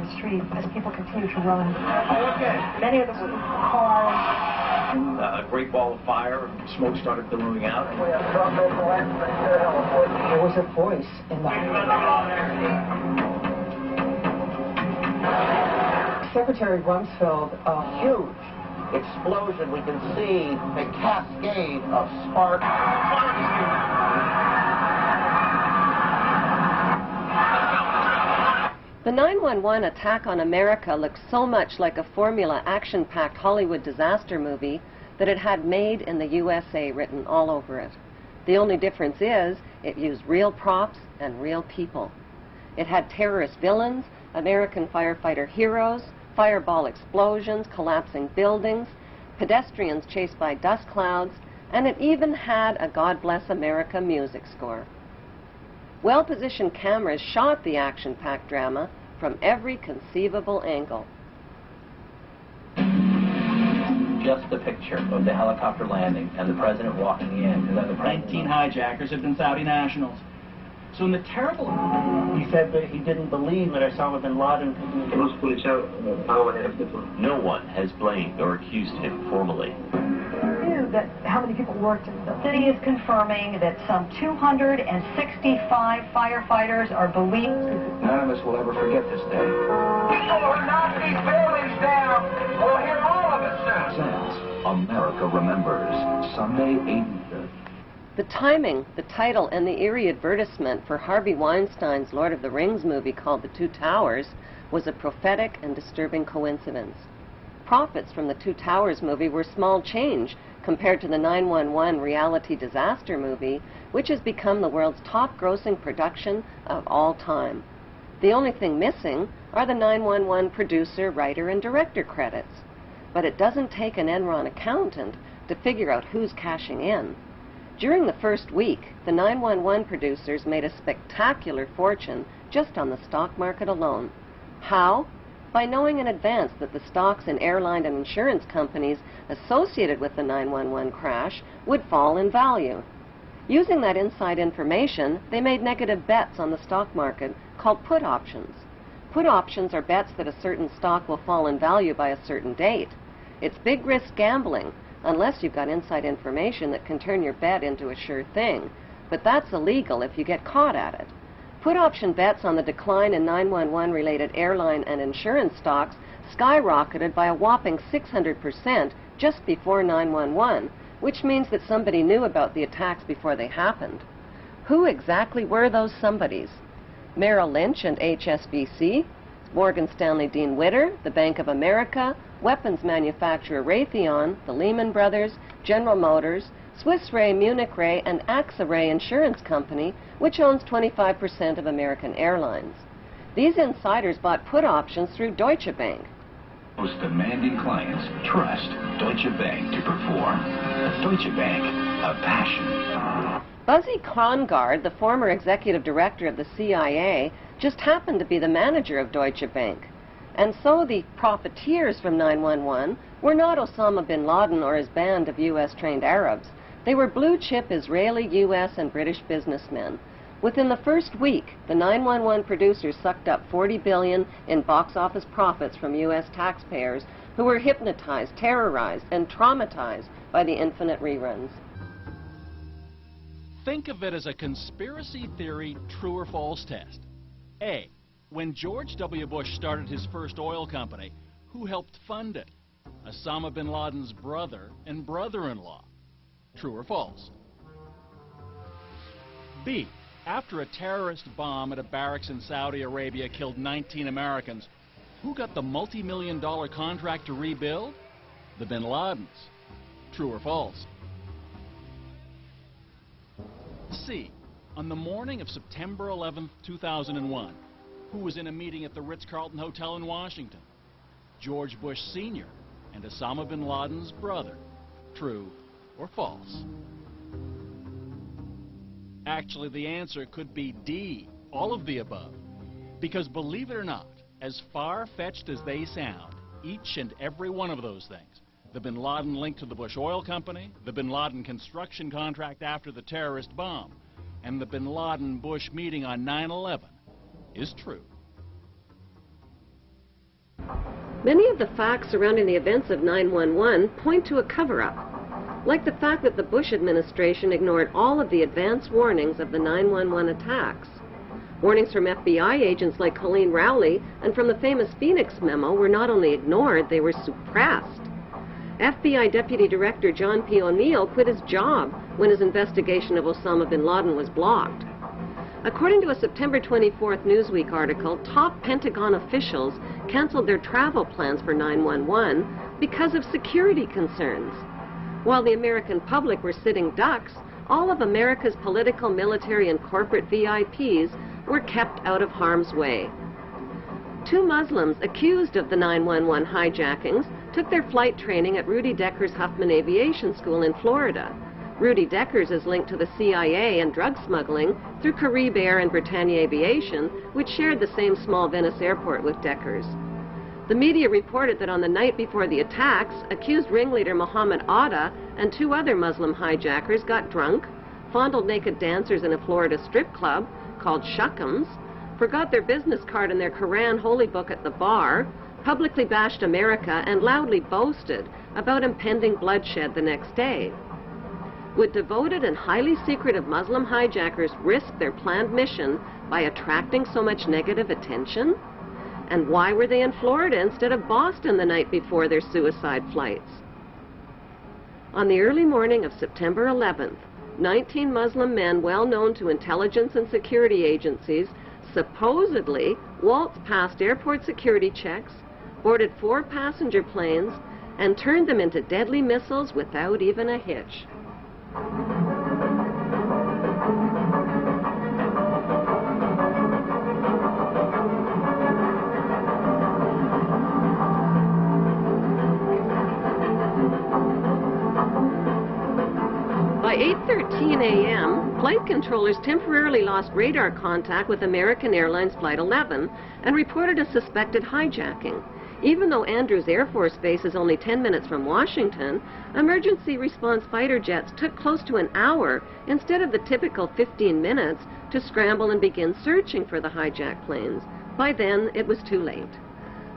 the street as people continue to run. Many of the cars. A great ball of fire, smoke started billowing out. There was a voice in the Secretary Rumsfeld, huge explosion. We can see a cascade of sparks. The 9/11 attack on America looked so much like a formula action-packed Hollywood disaster movie that it had "Made in the USA" written all over it. The only difference is it used real props and real people. It had terrorist villains, American firefighter heroes, fireball explosions, collapsing buildings, pedestrians chased by dust clouds, and it even had a God Bless America music score. Well-positioned cameras shot the action-packed drama from every conceivable angle. Just the picture of the helicopter landing and the president walking in, and then the 19 hijackers had been Saudi nationals. So in the terrible... He said that he didn't believe that Osama bin Laden could do it. No one has blamed or accused him formally. that how many people worked in the building. The city is confirming that some 265 firefighters are believed. None of us will ever forget this day. People who knock these buildings down will hear all of it soon. America Remembers, Sunday, 8/5. The timing, the title, and the eerie advertisement for Harvey Weinstein's Lord of the Rings movie called The Two Towers was a prophetic and disturbing coincidence. Profits from the Two Towers movie were small change compared to the 911 reality disaster movie, which has become the world's top-grossing production of all time. The only thing missing are the 911 producer, writer, and director credits. But it doesn't take an Enron accountant to figure out who's cashing in. During the first week, the 911 producers made a spectacular fortune just on the stock market alone. How? By knowing in advance that the stocks in airline and insurance companies associated with the 911 crash would fall in value. Using that inside information, they made negative bets on the stock market called put options. Put options are bets that a certain stock will fall in value by a certain date. It's big risk gambling, unless you've got inside information that can turn your bet into a sure thing. But that's illegal if you get caught at it. Put option bets on the decline in 911 related airline and insurance stocks skyrocketed by a whopping 600% just before 911, which means that somebody knew about the attacks before they happened. Who exactly were those somebodies? Merrill Lynch and HSBC, Morgan Stanley Dean Witter, the Bank of America, weapons manufacturer Raytheon, the Lehman Brothers, General Motors, Swiss Re, Munich Re, and AXA Re Insurance Company, which owns 25% of American Airlines. These insiders bought put options through Deutsche Bank. Most demanding clients trust Deutsche Bank to perform. Deutsche Bank, a passion. Buzzy Krongard, the former executive director of the CIA, just happened to be the manager of Deutsche Bank. And so the profiteers from 911 were not Osama bin Laden or his band of U.S.-trained Arabs. They were blue-chip Israeli, U.S., and British businessmen. Within the first week, the 911 producers sucked up $40 billion in box office profits from U.S. taxpayers who were hypnotized, terrorized, and traumatized by the infinite reruns. Think of it as a conspiracy theory true or false test. A. When George W. Bush started his first oil company, who helped fund it? Osama bin Laden's brother and brother-in-law. True or false? B. After a terrorist bomb at a barracks in Saudi Arabia killed 19 Americans, who got the multi-million-dollar contract to rebuild? The bin Ladens. True or false? C. On the morning of September 11, 2001, who was in a meeting at the Ritz-Carlton Hotel in Washington? George Bush Sr. and Osama bin Laden's brother. True or false? Actually, the answer could be D, all of the above. Because believe it or not, as far-fetched as they sound, each and every one of those things, the bin Laden link to the Bush Oil Company, the bin Laden construction contract after the terrorist bomb, and the bin Laden-Bush meeting on 9/11, is true. Many of the facts surrounding the events of 9/11 point to a cover-up, like the fact that the Bush administration ignored all of the advance warnings of the 9/11 attacks. Warnings from FBI agents like Colleen Rowley and from the famous Phoenix memo were not only ignored, they were suppressed. FBI Deputy Director John P. O'Neill quit his job when his investigation of Osama bin Laden was blocked. According to a September 24th Newsweek article, top Pentagon officials canceled their travel plans for 9/11 because of security concerns. While the American public were sitting ducks, all of America's political, military, and corporate VIPs were kept out of harm's way. 2 Muslims accused of the 9/11 hijackings took their flight training at Rudy Decker's Huffman Aviation School in Florida. Rudy Deckers is linked to the CIA and drug smuggling through Carib Air and Britannia Aviation, which shared the same small Venice airport with Deckers. The media reported that on the night before the attacks, accused ringleader Mohammed Atta and 2 other Muslim hijackers got drunk, fondled naked dancers in a Florida strip club called Shuckums, forgot their business card and their Quran holy book at the bar, publicly bashed America, and loudly boasted about impending bloodshed the next day. Would devoted and highly secretive Muslim hijackers risk their planned mission by attracting so much negative attention? And why were they in Florida instead of Boston the night before their suicide flights? On the early morning of September 11th, 19 Muslim men well known to intelligence and security agencies supposedly waltzed past airport security checks, boarded 4 passenger planes, and turned them into deadly missiles without even a hitch. By 8:13 a.m., flight controllers temporarily lost radar contact with American Airlines Flight 11 and reported a suspected hijacking. Even though Andrews Air Force Base is only 10 minutes from Washington, emergency response fighter jets took close to an hour instead of the typical 15 minutes to scramble and begin searching for the hijacked planes. By then, it was too late.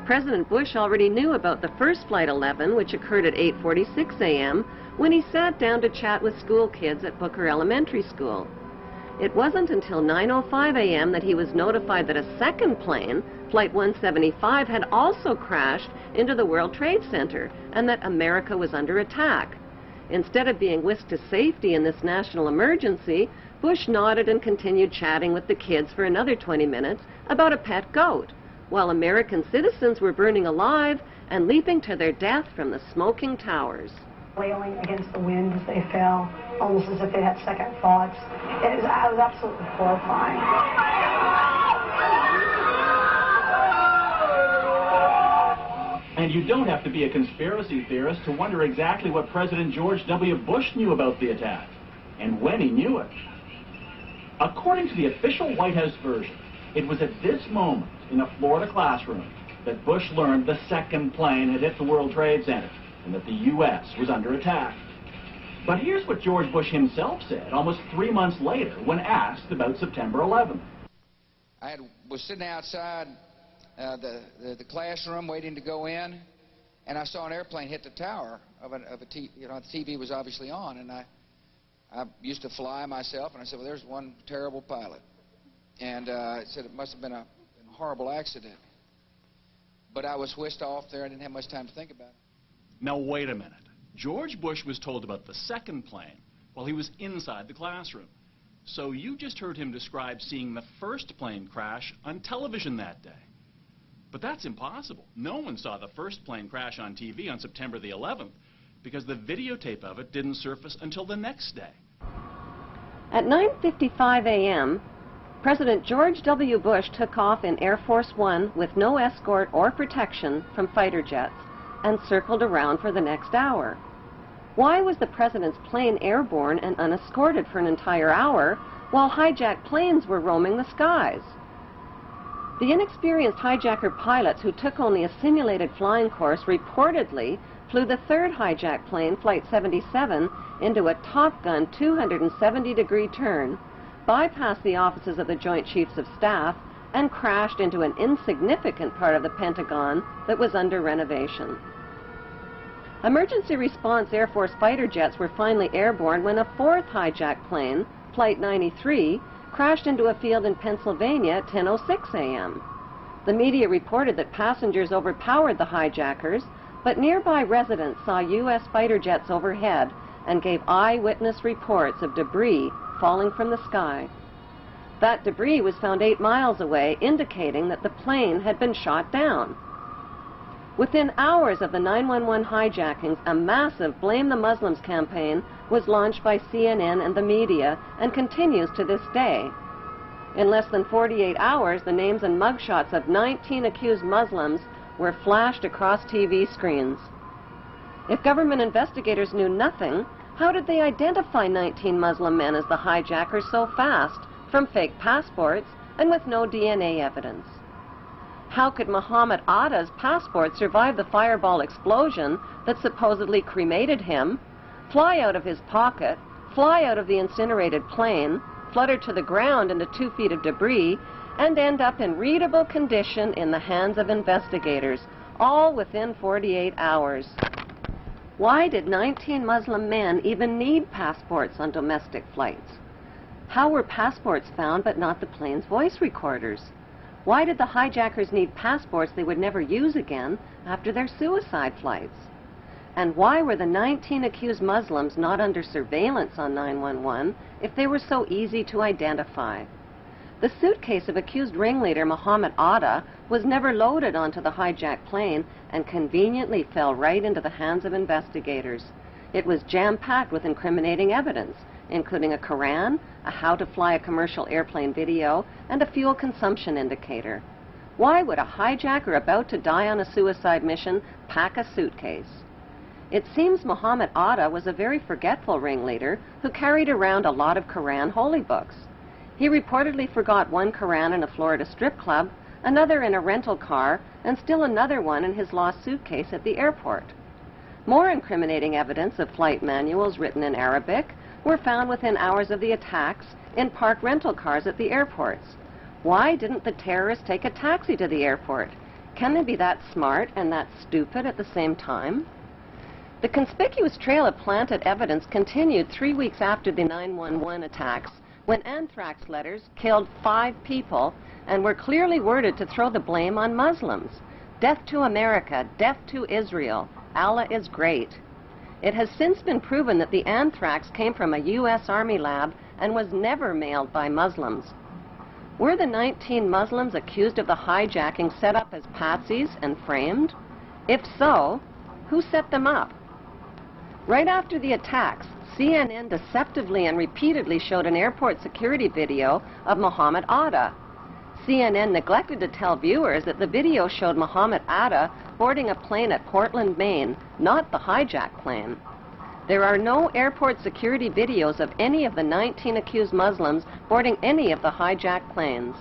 President Bush already knew about the first Flight 11, which occurred at 8:46 a.m., when he sat down to chat with school kids at Booker Elementary School. It wasn't until 9:05 a.m. that he was notified that a second plane, Flight 175, had also crashed into the World Trade Center and that America was under attack. Instead of being whisked to safety in this national emergency, Bush nodded and continued chatting with the kids for another 20 minutes about a pet goat, while American citizens were burning alive and leaping to their death from the smoking towers. Wailing against the wind as they fell, almost as if they had second thoughts. It was absolutely horrifying. And you don't have to be a conspiracy theorist to wonder exactly what President George W. Bush knew about the attack, and when he knew it. According to the official White House version, it was at this moment in a Florida classroom that Bush learned the second plane had hit the World Trade Center and that the U.S. was under attack. But here's what George Bush himself said almost 3 months later when asked about September 11th. I was sitting outside the classroom waiting to go in, and I saw an airplane hit the tower of a TV. You know, the TV was obviously on, and I used to fly myself, and I said, well, there's one terrible pilot. And I said it must have been a horrible accident. But I was whisked off there. I didn't have much time to think about it. Now, wait a minute. George Bush was told about the second plane while he was inside the classroom. So you just heard him describe seeing the first plane crash on television that day. But that's impossible. No one saw the first plane crash on TV on September the 11th because the videotape of it didn't surface until the next day. At 9:55 a.m., President George W. Bush took off in Air Force One with no escort or protection from fighter jets and circled around for the next hour. Why was the president's plane airborne and unescorted for an entire hour while hijacked planes were roaming the skies? The inexperienced hijacker pilots who took only a simulated flying course reportedly flew the third hijacked plane, Flight 77, into a Top Gun 270-degree turn, bypassed the offices of the Joint Chiefs of Staff, and crashed into an insignificant part of the Pentagon that was under renovation. Emergency response Air Force fighter jets were finally airborne when a fourth hijacked plane, Flight 93, crashed into a field in Pennsylvania at 10:06 a.m. The media reported that passengers overpowered the hijackers, but nearby residents saw U.S. fighter jets overhead and gave eyewitness reports of debris falling from the sky. That debris was found 8 miles away, indicating that the plane had been shot down. Within hours of the 911 hijackings, a massive Blame the Muslims campaign was launched by CNN and the media and continues to this day. In less than 48 hours, the names and mugshots of 19 accused Muslims were flashed across TV screens. If government investigators knew nothing, how did they identify 19 Muslim men as the hijackers so fast, from fake passports and with no DNA evidence? How could Muhammad Atta's passport survive the fireball explosion that supposedly cremated him, fly out of his pocket, fly out of the incinerated plane, flutter to the ground into 2 feet of debris, and end up in readable condition in the hands of investigators, all within 48 hours? Why did 19 Muslim men even need passports on domestic flights? How were passports found but not the plane's voice recorders? Why did the hijackers need passports they would never use again after their suicide flights? And why were the 19 accused Muslims not under surveillance on 911 if they were so easy to identify? The suitcase of accused ringleader Muhammad Atta was never loaded onto the hijacked plane and conveniently fell right into the hands of investigators. It was jam-packed with incriminating evidence, including a Quran, a how to fly a commercial airplane video, and a fuel consumption indicator. Why would a hijacker about to die on a suicide mission pack a suitcase? It seems Muhammad Atta was a very forgetful ringleader who carried around a lot of Quran holy books. He reportedly forgot one Quran in a Florida strip club, another in a rental car, and still another one in his lost suitcase at the airport. More incriminating evidence of flight manuals written in Arabic were found within hours of the attacks in parked rental cars at the airports. Why didn't the terrorists take a taxi to the airport? Can they be that smart and that stupid at the same time? The conspicuous trail of planted evidence continued 3 weeks after the 911 attacks, when anthrax letters killed 5 people and were clearly worded to throw the blame on Muslims. Death to America, death to Israel, Allah is great. It has since been proven that the anthrax came from a U.S. Army lab and was never mailed by Muslims. Were the 19 Muslims accused of the hijacking set up as patsies and framed? If so, who set them up? Right after the attacks, CNN deceptively and repeatedly showed an airport security video of Muhammad Atta. CNN neglected to tell viewers that the video showed Muhammad Atta boarding a plane at Portland, Maine, not the hijacked plane. There are no airport security videos of any of the 19 accused Muslims boarding any of the hijacked planes.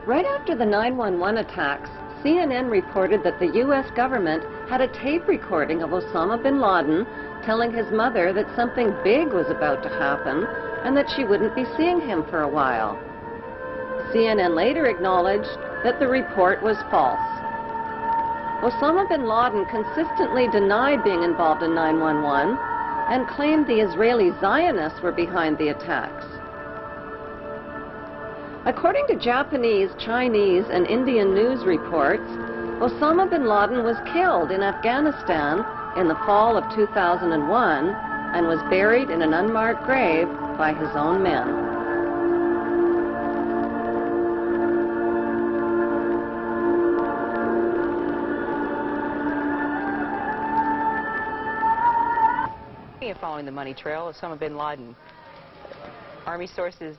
Right after the 911 attacks, CNN reported that the U.S. government had a tape recording of Osama bin Laden telling his mother that something big was about to happen and that she wouldn't be seeing him for a while. CNN later acknowledged that the report was false. Osama bin Laden consistently denied being involved in 911 and claimed the Israeli Zionists were behind the attacks. According to Japanese, Chinese, and Indian news reports, Osama bin Laden was killed in Afghanistan in the fall of 2001 and was buried in an unmarked grave by his own men. Following the money trail of Osama bin Laden. Army sources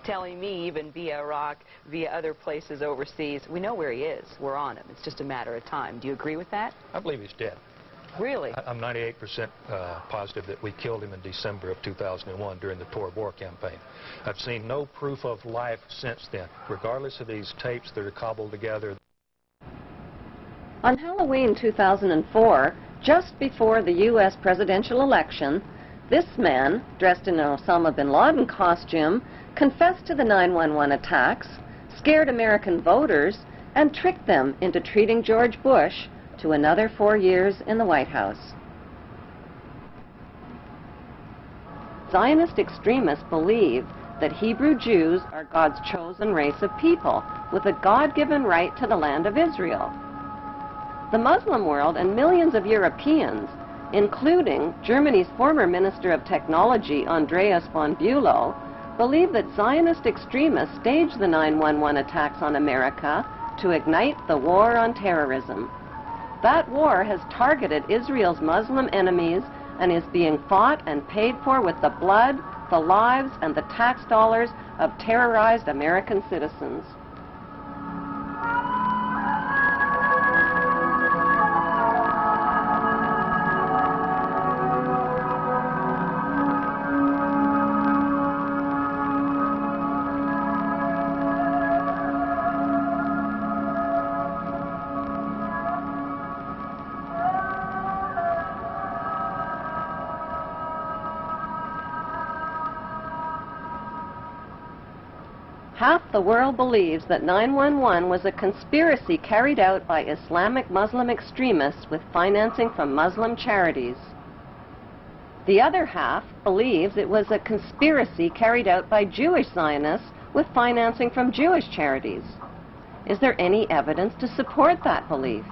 telling me, even via Iraq, via other places overseas, we know where he is. We're on him. It's just a matter of time. Do you agree with that? I believe he's dead. Really? I'm 98% positive that we killed him in December of 2001 during the Tor Bor campaign. I've seen no proof of life since then, regardless of these tapes that are cobbled together. On Halloween 2004, just before the U.S. presidential election, this man, dressed in an Osama bin Laden costume, confessed to the 911 attacks, scared American voters, and tricked them into treating George Bush to another 4 years in the White House. Zionist extremists believe that Hebrew Jews are God's chosen race of people with a God-given right to the land of Israel. The Muslim world and millions of Europeans, including Germany's former Minister of Technology, Andreas von Bülow, believe that Zionist extremists staged the 9/11 attacks on America to ignite the war on terrorism. That war has targeted Israel's Muslim enemies and is being fought and paid for with the blood, the lives, and the tax dollars of terrorized American citizens. Half the world believes that 9/11 was a conspiracy carried out by Islamic Muslim extremists with financing from Muslim charities. The other half believes it was a conspiracy carried out by Jewish Zionists with financing from Jewish charities. Is there any evidence to support that belief?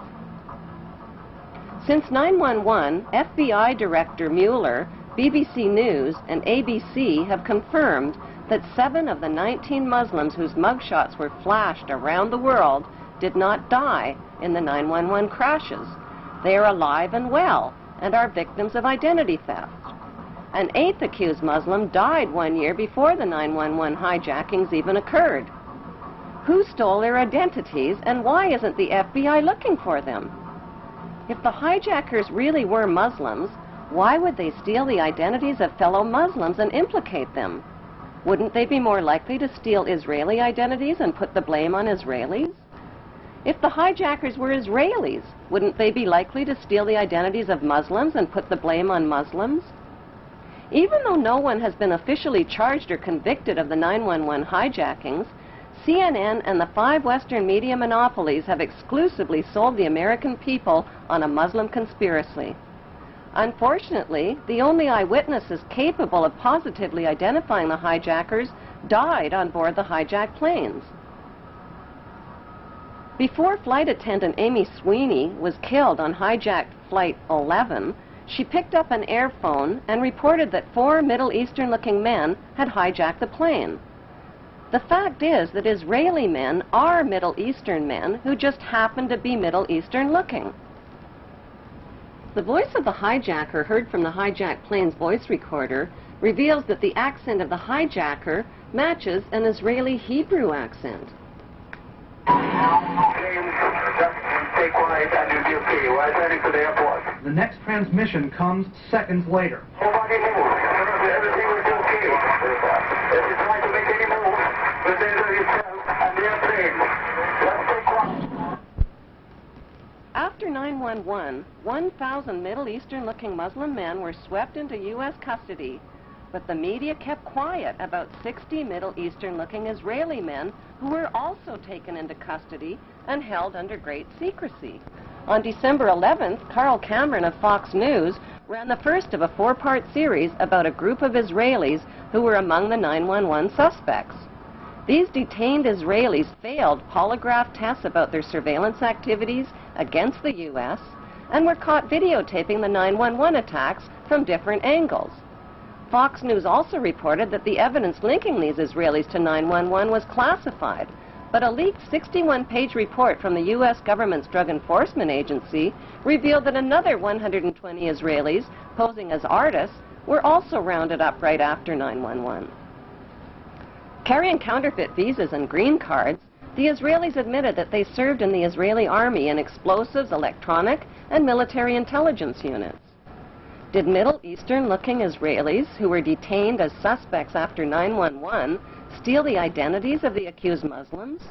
Since 9/11, FBI Director Mueller, BBC News, and ABC have confirmed that 7 of the 19 Muslims whose mugshots were flashed around the world did not die in the 9/11 crashes. They are alive and well and are victims of identity theft. An 8th accused Muslim died 1 year before the 9/11 hijackings even occurred. Who stole their identities, and why isn't the FBI looking for them? If the hijackers really were Muslims, why would they steal the identities of fellow Muslims and implicate them? Wouldn't they be more likely to steal Israeli identities and put the blame on Israelis? If the hijackers were Israelis, wouldn't they be likely to steal the identities of Muslims and put the blame on Muslims? Even though no one has been officially charged or convicted of the 9/11 hijackings, CNN and the 5 Western media monopolies have exclusively sold the American people on a Muslim conspiracy. Unfortunately, the only eyewitnesses capable of positively identifying the hijackers died on board the hijacked planes. Before flight attendant Amy Sweeney was killed on hijacked Flight 11, she picked up an airphone and reported that 4 Middle Eastern-looking men had hijacked the plane. The fact is that Israeli men are Middle Eastern men who just happen to be Middle Eastern-looking. The voice of the hijacker heard from the hijacked plane's voice recorder reveals that the accent of the hijacker matches an Israeli Hebrew accent. Stay quiet and you'll be okay. We're heading to the airport. The next transmission comes seconds later. Nobody move. Everything will be okay. If you try to make any move, you'll danger yourself and the airplane. Let's stay quiet. After 9/11, 1,000 Middle Eastern-looking Muslim men were swept into U.S. custody, but the media kept quiet about 60 Middle Eastern-looking Israeli men who were also taken into custody and held under great secrecy. On December 11th, Carl Cameron of Fox News ran the first of a 4-part series about a group of Israelis who were among the 9/11 suspects. These detained Israelis failed polygraph tests about their surveillance activities against the U.S. and were caught videotaping the 9/11 attacks from different angles. Fox News also reported that the evidence linking these Israelis to 9/11 was classified, but a leaked 61-page report from the U.S. government's Drug Enforcement Agency revealed that another 120 Israelis, posing as artists, were also rounded up right after 9/11. Carrying counterfeit visas and green cards, the Israelis admitted that they served in the Israeli army in explosives, electronic, and military intelligence units. Did Middle Eastern-looking Israelis who were detained as suspects after 9/11 steal the identities of the accused Muslims?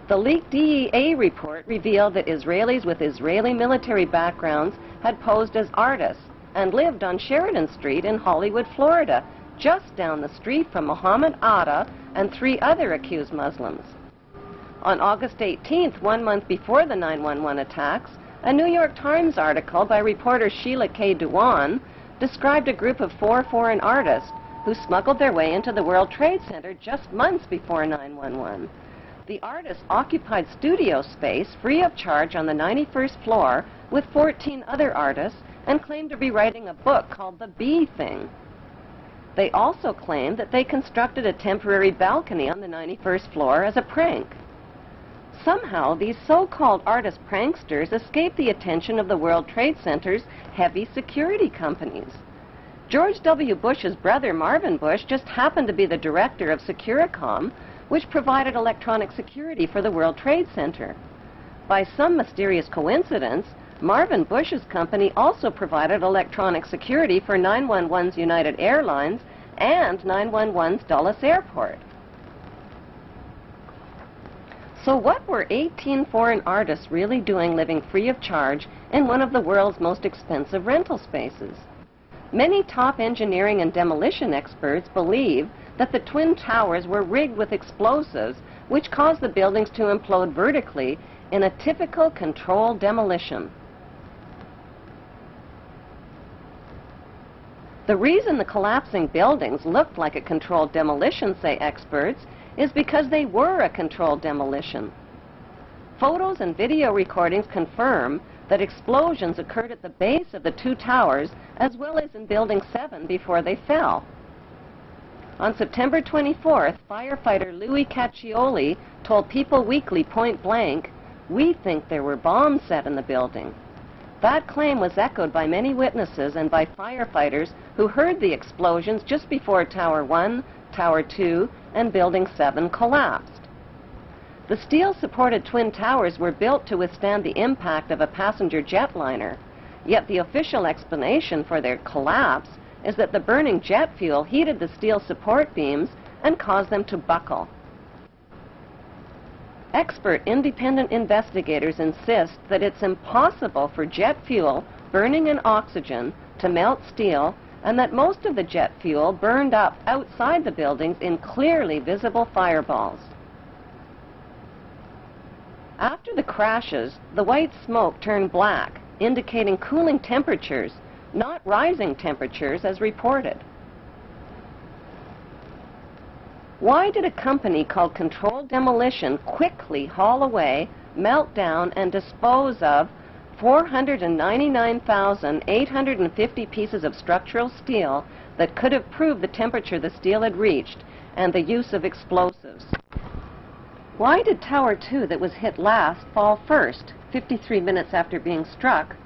The leaked DEA report revealed that Israelis with Israeli military backgrounds had posed as artists and lived on Sheridan Street in Hollywood, Florida, just down the street from Mohammed Atta and 3 other accused Muslims. On August 18th, 1 month before the 9/11 attacks, a New York Times article by reporter Sheila K. Dewan described a group of 4 foreign artists who smuggled their way into the World Trade Center just months before 9/11. The artists occupied studio space free of charge on the 91st floor with 14 other artists and claimed to be writing a book called The Bee Thing. They also claimed that they constructed a temporary balcony on the 91st floor as a prank. Somehow, these so-called artist pranksters escaped the attention of the World Trade Center's heavy security companies. George W. Bush's brother, Marvin Bush, just happened to be the director of Securicom, which provided electronic security for the World Trade Center. By some mysterious coincidence, Marvin Bush's company also provided electronic security for 911's United Airlines and 911's Dulles Airport. So what were 18 foreign artists really doing living free of charge in one of the world's most expensive rental spaces? Many top engineering and demolition experts believe that the Twin Towers were rigged with explosives which caused the buildings to implode vertically in a typical controlled demolition. The reason the collapsing buildings looked like a controlled demolition, say experts, is because they were a controlled demolition. Photos and video recordings confirm that explosions occurred at the base of the 2 towers as well as in Building 7 before they fell. On September 24th, firefighter Louis Caccioli told People Weekly point blank, "We think there were bombs set in the building." That claim was echoed by many witnesses and by firefighters who heard the explosions just before Tower 1, Tower 2, and Building 7 collapsed. The steel-supported Twin Towers were built to withstand the impact of a passenger jetliner, yet the official explanation for their collapse is that the burning jet fuel heated the steel support beams and caused them to buckle. Expert independent investigators insist that it's impossible for jet fuel burning in oxygen to melt steel, and that most of the jet fuel burned up outside the buildings in clearly visible fireballs. After the crashes, the white smoke turned black, indicating cooling temperatures, not rising temperatures as reported. Why did a company called Controlled Demolition quickly haul away, melt down, and dispose of 499,850 pieces of structural steel that could have proved the temperature the steel had reached and the use of explosives? Why did Tower 2 that was hit last fall first, 53 minutes after being struck,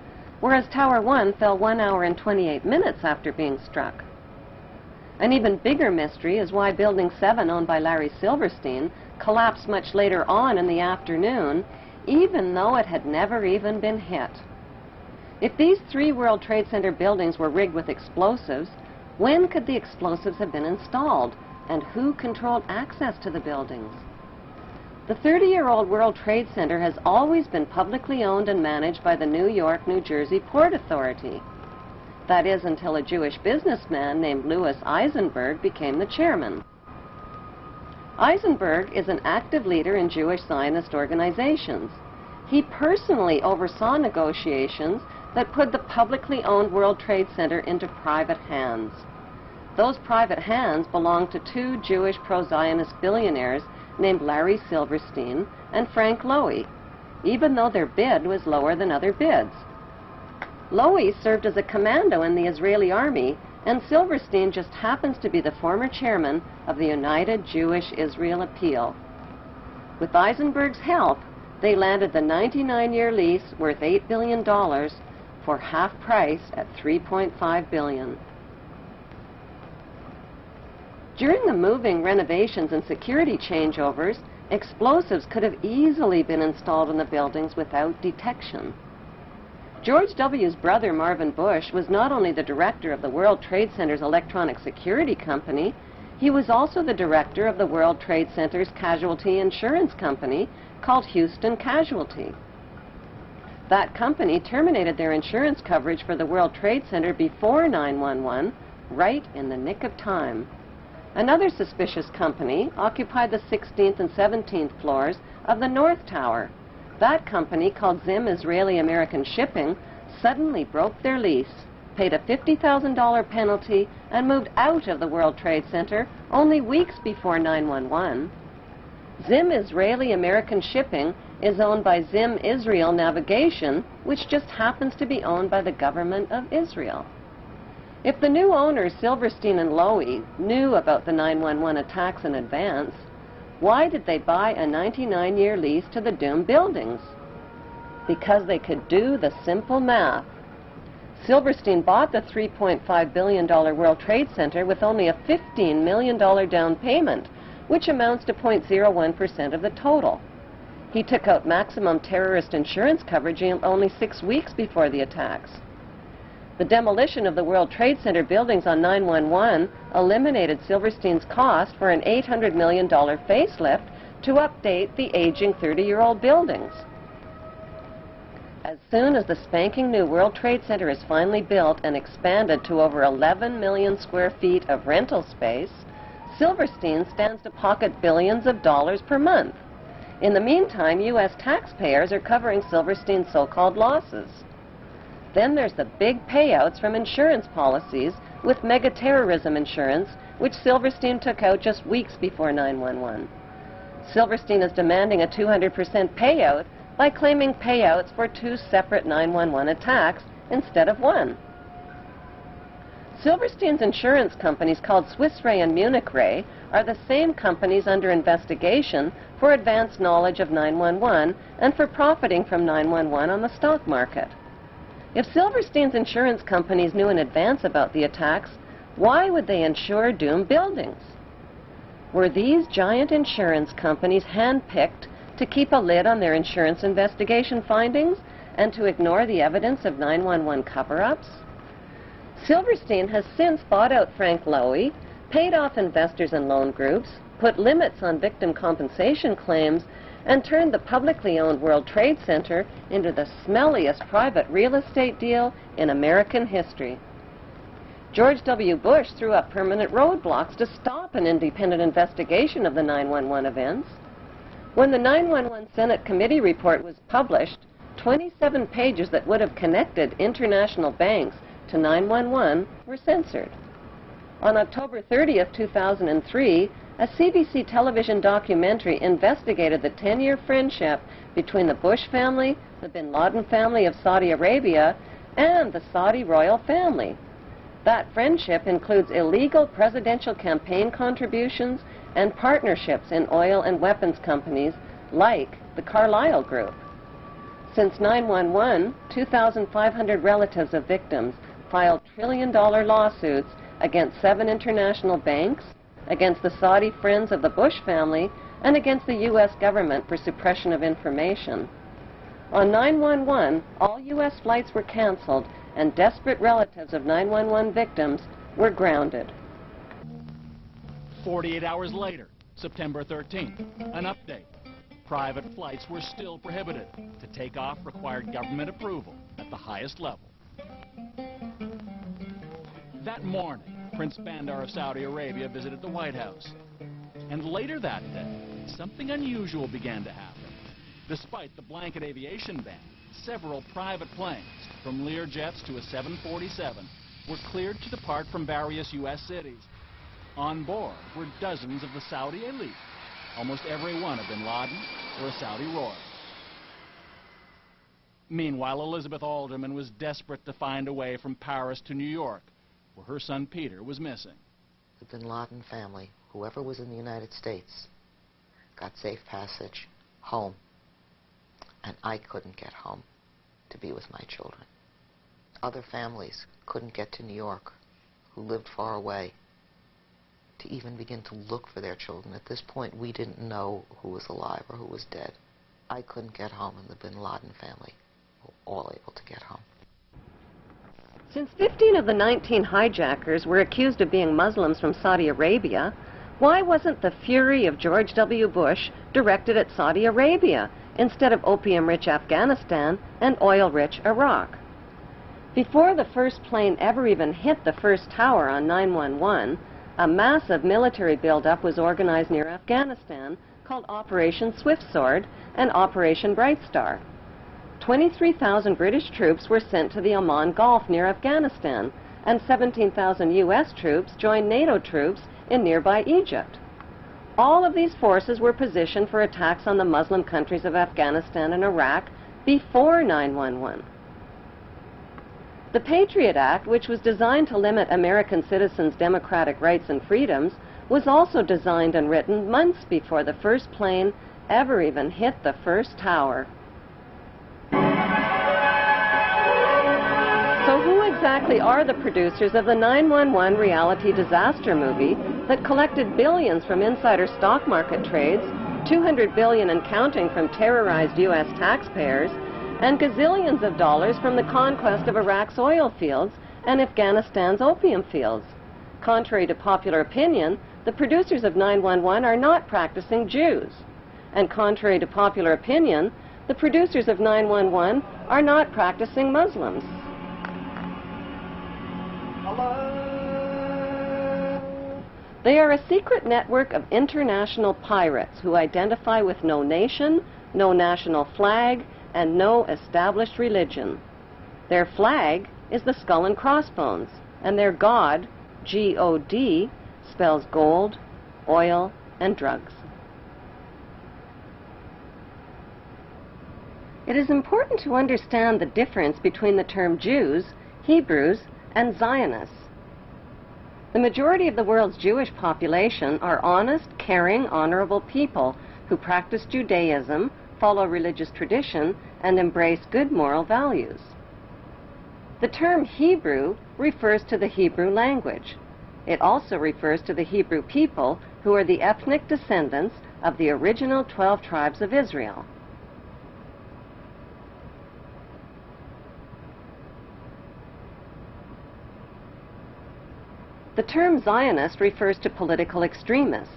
whereas Tower 1 fell 1 hour and 28 minutes after being struck? An even bigger mystery is why Building 7, owned by Larry Silverstein, collapsed much later on in the afternoon, even though it had never even been hit. If these 3 World Trade Center buildings were rigged with explosives, when could the explosives have been installed, and who controlled access to the buildings? The 30-year-old World Trade Center has always been publicly owned and managed by the New York, New Jersey Port Authority. That is, until a Jewish businessman named Louis Eisenberg became the chairman. Eisenberg is an active leader in Jewish Zionist organizations. He personally oversaw negotiations that put the publicly owned World Trade Center into private hands. Those private hands belonged to 2 Jewish pro-Zionist billionaires named Larry Silverstein and Frank Lowy, even though their bid was lower than other bids. Lowy served as a commando in the Israeli army, and Silverstein just happens to be the former chairman of the United Jewish Israel Appeal. With Eisenberg's help, they landed the 99-year lease worth $8 billion for half price at $3.5 billion. During the moving, renovations, and security changeovers, explosives could have easily been installed in the buildings without detection. George W.'s brother, Marvin Bush, was not only the director of the World Trade Center's electronic security company, he was also the director of the World Trade Center's casualty insurance company called Houston Casualty. That company terminated their insurance coverage for the World Trade Center before 9/11, right in the nick of time. Another suspicious company occupied the 16th and 17th floors of the North Tower. That company, called Zim Israeli American Shipping, suddenly broke their lease, paid a $50,000 penalty, and moved out of the World Trade Center only weeks before 9/11. Zim Israeli American Shipping is owned by Zim Israel Navigation, which just happens to be owned by the government of Israel. If the new owners, Silverstein and Lowy, knew about the 9/11 attacks in advance, why did they buy a 99-year lease to the doomed buildings? Because they could do the simple math. Silverstein bought the $3.5 billion World Trade Center with only a $15 million down payment, which amounts to 0.01% of the total. He took out maximum terrorist insurance coverage only 6 weeks before the attacks. The demolition of the World Trade Center buildings on 9/11 eliminated Silverstein's cost for an $800 million facelift to update the aging 30-year-old buildings. As soon as the spanking new World Trade Center is finally built and expanded to over 11 million square feet of rental space, Silverstein stands to pocket billions of dollars per month. In the meantime, U.S. taxpayers are covering Silverstein's so-called losses. Then there's the big payouts from insurance policies with mega-terrorism insurance, which Silverstein took out just weeks before 9/11. Silverstein is demanding a 200% payout by claiming payouts for 2 separate 9/11 attacks instead of one. Silverstein's insurance companies, called Swiss Re and Munich Re, are the same companies under investigation for advanced knowledge of 9/11 and for profiting from 9/11 on the stock market. If Silverstein's insurance companies knew in advance about the attacks, why would they insure doomed buildings? Were these giant insurance companies handpicked to keep a lid on their insurance investigation findings and to ignore the evidence of 9/11 cover-ups? Silverstein has since bought out Frank Lowy, paid off investors and loan groups, put limits on victim compensation claims, and turned the publicly owned World Trade Center into the smelliest private real estate deal in American history. George W. Bush threw up permanent roadblocks to stop an independent investigation of the 9/11 events. When the 9/11 Senate Committee report was published, 27 pages that would have connected international banks to 9/11 were censored. On October 30th, 2003, a CBC television documentary investigated the 10-year friendship between the Bush family, the bin Laden family of Saudi Arabia, and the Saudi royal family. That friendship includes illegal presidential campaign contributions and partnerships in oil and weapons companies like the Carlyle Group. Since 9/11, 2,500 relatives of victims filed trillion-dollar lawsuits against 7 international banks, against the Saudi friends of the Bush family, and against the U.S. government for suppression of information. On 9/11, all U.S. flights were canceled, and desperate relatives of 9/11 victims were grounded. 48 hours later, September 13th, an update. Private flights were still prohibited. To take off required government approval at the highest level. That morning, Prince Bandar of Saudi Arabia visited the White House. And later that day, something unusual began to happen. Despite the blanket aviation ban, several private planes, from Learjets to a 747, were cleared to depart from various U.S. cities. On board were dozens of the Saudi elite, almost every one a bin Laden or a Saudi royal. Meanwhile, Elizabeth Alderman was desperate to find a way from Paris to New York, where her son Peter was missing. The bin Laden family, whoever was in the United States, got safe passage home, and I couldn't get home to be with my children. Other families couldn't get to New York, who lived far away, to even begin to look for their children. At this point, we didn't know who was alive or who was dead. I couldn't get home, and the bin Laden family were all able to get home. Since 15 of the 19 hijackers were accused of being Muslims from Saudi Arabia, why wasn't the fury of George W. Bush directed at Saudi Arabia instead of opium-rich Afghanistan and oil-rich Iraq? Before the first plane ever even hit the first tower on 9/11, a massive military buildup was organized near Afghanistan called Operation Swift Sword and Operation Bright Star. 23,000 British troops were sent to the Oman Gulf near Afghanistan, and 17,000 U.S. troops joined NATO troops in nearby Egypt. All of these forces were positioned for attacks on the Muslim countries of Afghanistan and Iraq before 9/11. The Patriot Act, which was designed to limit American citizens' democratic rights and freedoms, was also designed and written months before the first plane ever even hit the first tower. So who exactly are the producers of the 9/11 reality disaster movie that collected billions from insider stock market trades, 200 billion and counting from terrorized U.S. taxpayers, and gazillions of dollars from the conquest of Iraq's oil fields and Afghanistan's opium fields? Contrary to popular opinion, the producers of 9/11 are not practicing Jews. And contrary to popular opinion, the producers of 9/11 are not practicing Muslims. They are a secret network of international pirates who identify with no nation, no national flag, and no established religion. Their flag is the skull and crossbones, and their god, G-O-D, spells gold, oil, and drugs. It is important to understand the difference between the term Jews, Hebrews, and Zionists. The majority of the world's Jewish population are honest, caring, honorable people who practice Judaism, follow religious tradition, and embrace good moral values. The term Hebrew refers to the Hebrew language. It also refers to the Hebrew people who are the ethnic descendants of the original 12 tribes of Israel. The term Zionist refers to political extremists.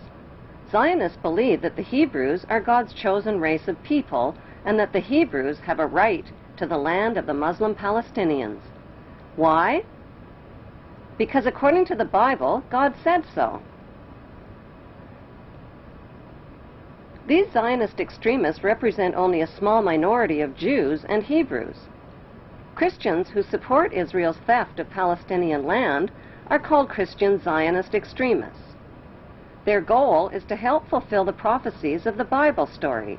Zionists believe that the Hebrews are God's chosen race of people and that the Hebrews have a right to the land of the Muslim Palestinians. Why? Because according to the Bible, God said so. These Zionist extremists represent only a small minority of Jews and Hebrews. Christians who support Israel's theft of Palestinian land are called Christian Zionist extremists. Their goal is to help fulfill the prophecies of the Bible story.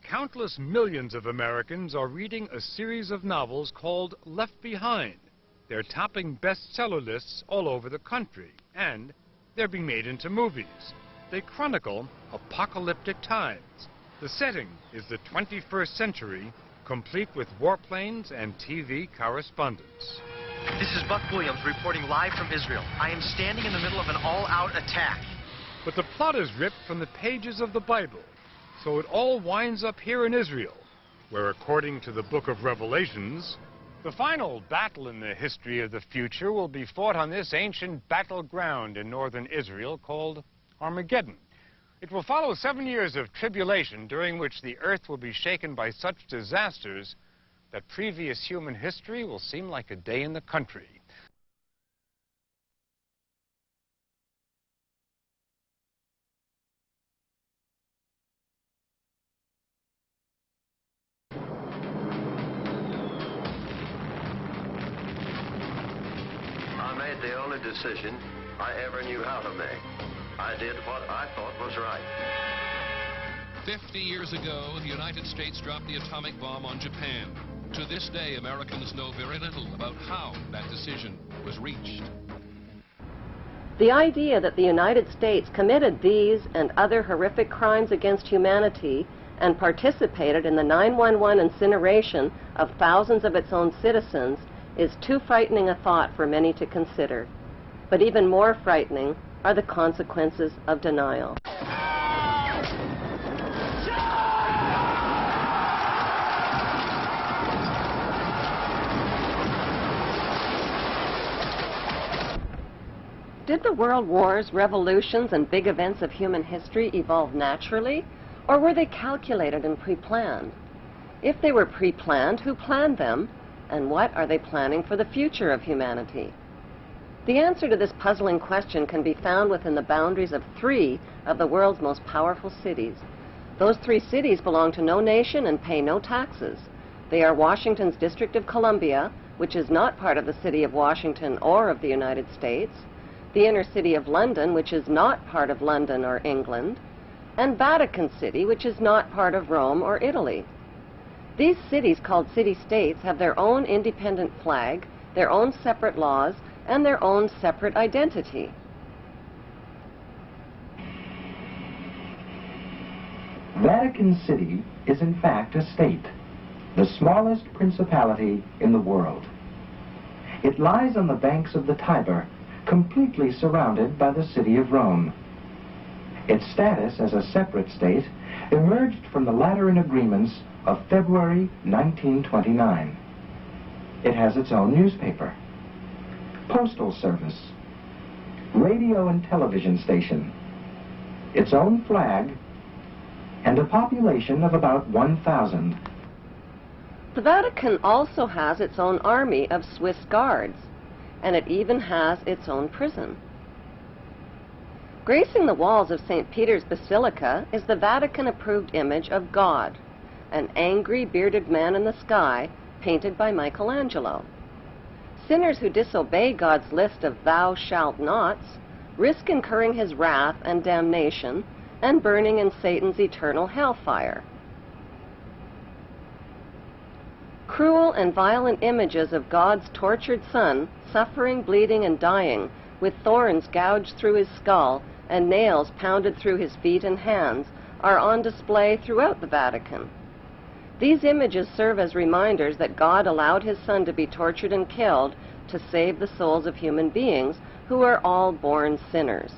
Countless millions of Americans are reading a series of novels called Left Behind. They're topping bestseller lists all over the country, and they're being made into movies. They chronicle apocalyptic times. The setting is the 21st century, complete with warplanes and TV correspondence. This is Buck Williams reporting live from Israel. I am standing in the middle of an all-out attack. But the plot is ripped from the pages of the Bible, so it all winds up here in Israel, where according to the book of Revelations, the final battle in the history of the future will be fought on this ancient battleground in northern Israel called Armageddon. It will follow 7 years of tribulation during which the earth will be shaken by such disasters that previous human history will seem like a day in the country. I made the only decision I ever knew how to make. I did what I thought was right. 50 years ago, the United States dropped the atomic bomb on Japan. To this day, Americans know very little about how that decision was reached. The idea that the United States committed these and other horrific crimes against humanity and participated in the 9/11 incineration of thousands of its own citizens is too frightening a thought for many to consider. But even more frightening are the consequences of denial. Did the world wars, revolutions, and big events of human history evolve naturally, or were they calculated and pre-planned? If they were pre-planned, who planned them, and what are they planning for the future of humanity? The answer to this puzzling question can be found within the boundaries of 3 of the world's most powerful cities. Those 3 cities belong to no nation and pay no taxes. They are Washington's District of Columbia, which is not part of the city of Washington or of the United States, the inner city of London, which is not part of London or England, and Vatican City, which is not part of Rome or Italy. These cities, called city-states, have their own independent flag, their own separate laws, and their own separate identity. Vatican City is in fact a state, the smallest principality in the world. It lies on the banks of the Tiber, completely surrounded by the city of Rome. Its status as a separate state emerged from the Lateran Agreements of February 1929. It has its own newspaper, postal service, radio and television station, its own flag, and a population of about 1,000. The Vatican also has its own army of Swiss guards, and it even has its own prison. Gracing the walls of St. Peter's Basilica is the Vatican-approved image of God, an angry, bearded man in the sky, painted by Michelangelo. Sinners who disobey God's list of thou shalt nots risk incurring his wrath and damnation and burning in Satan's eternal hellfire. Cruel and violent images of God's tortured Son, suffering, bleeding, and dying, with thorns gouged through his skull and nails pounded through his feet and hands, are on display throughout the Vatican. These images serve as reminders that God allowed his Son to be tortured and killed to save the souls of human beings who are all born sinners.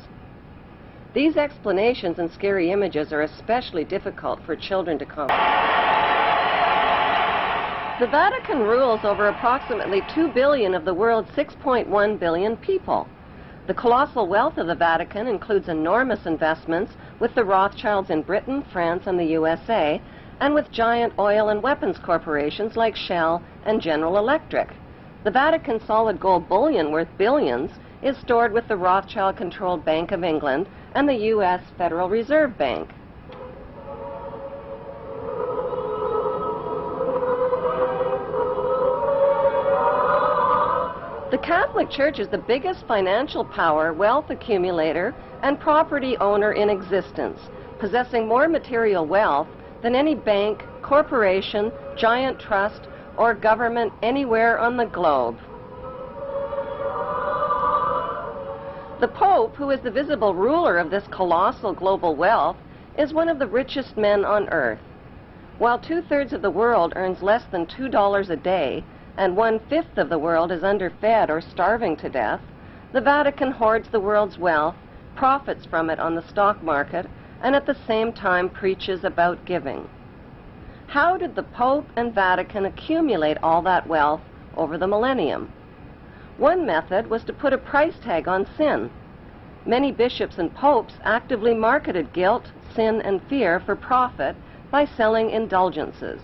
These explanations and scary images are especially difficult for children to comprehend. The Vatican rules over approximately 2 billion of the world's 6.1 billion people. The colossal wealth of the Vatican includes enormous investments with the Rothschilds in Britain, France, and the USA, and with giant oil and weapons corporations like Shell and General Electric. The Vatican solid gold bullion worth billions is stored with the Rothschild-controlled Bank of England and the U.S. Federal Reserve Bank. The Catholic Church is the biggest financial power, wealth accumulator, and property owner in existence, possessing more material wealth than any bank, corporation, giant trust, or government anywhere on the globe. The Pope, who is the visible ruler of this colossal global wealth, is one of the richest men on earth. While 2/3 of the world earns less than $2 a day, and 1/5 of the world is underfed or starving to death, the Vatican hoards the world's wealth, profits from it on the stock market, and at the same time preaches about giving. How did the Pope and Vatican accumulate all that wealth over the millennium? One method was to put a price tag on sin. Many bishops and popes actively marketed guilt, sin, and fear for profit by selling indulgences.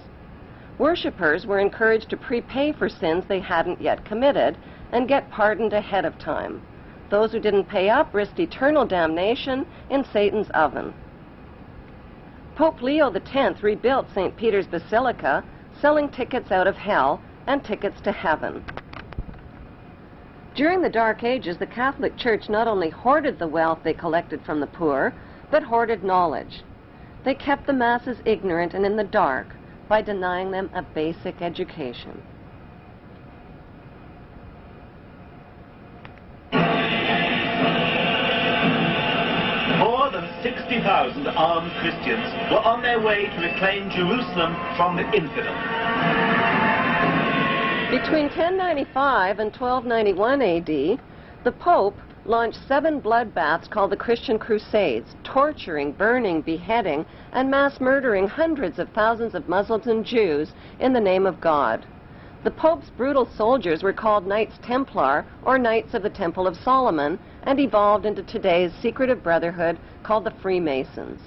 Worshippers were encouraged to prepay for sins they hadn't yet committed and get pardoned ahead of time. Those who didn't pay up risked eternal damnation in Satan's oven. Pope Leo X rebuilt St. Peter's Basilica, selling tickets out of hell and tickets to heaven. During the Dark Ages, the Catholic Church not only hoarded the wealth they collected from the poor, but hoarded knowledge. They kept the masses ignorant and in the dark by denying them a basic education. More than 60,000 armed Christians were on their way to reclaim Jerusalem from the infidel. Between 1095 and 1291 AD, the Pope launched 7 bloodbaths called the Christian Crusades, torturing, burning, beheading, and mass murdering hundreds of thousands of Muslims and Jews in the name of God. The Pope's brutal soldiers were called Knights Templar, or Knights of the Temple of Solomon, and evolved into today's secretive brotherhood called the Freemasons.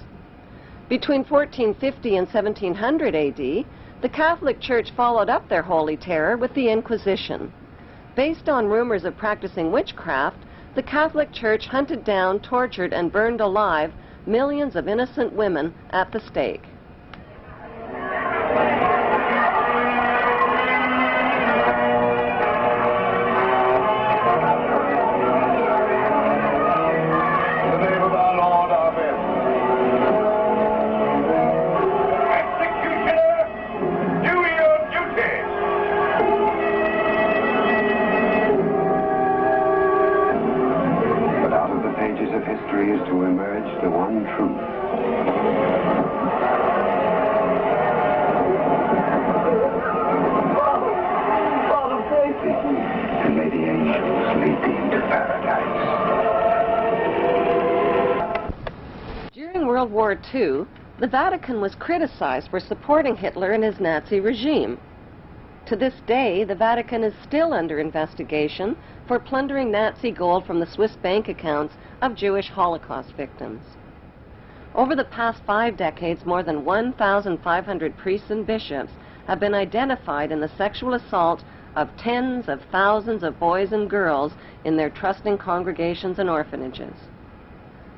Between 1450 and 1700 AD, the Catholic Church followed up their holy terror with the Inquisition. Based on rumors of practicing witchcraft, the Catholic Church hunted down, tortured, and burned alive millions of innocent women at the stake. History is to emerge the one truth. Father, thank you. And may the angels lead thee into paradise. During World War II, the Vatican was criticized for supporting Hitler and his Nazi regime. To this day, the Vatican is still under investigation for plundering Nazi gold from the Swiss bank accounts of Jewish Holocaust victims. Over the past 5 decades, more than 1,500 priests and bishops have been identified in the sexual assault of tens of thousands of boys and girls in their trusting congregations and orphanages.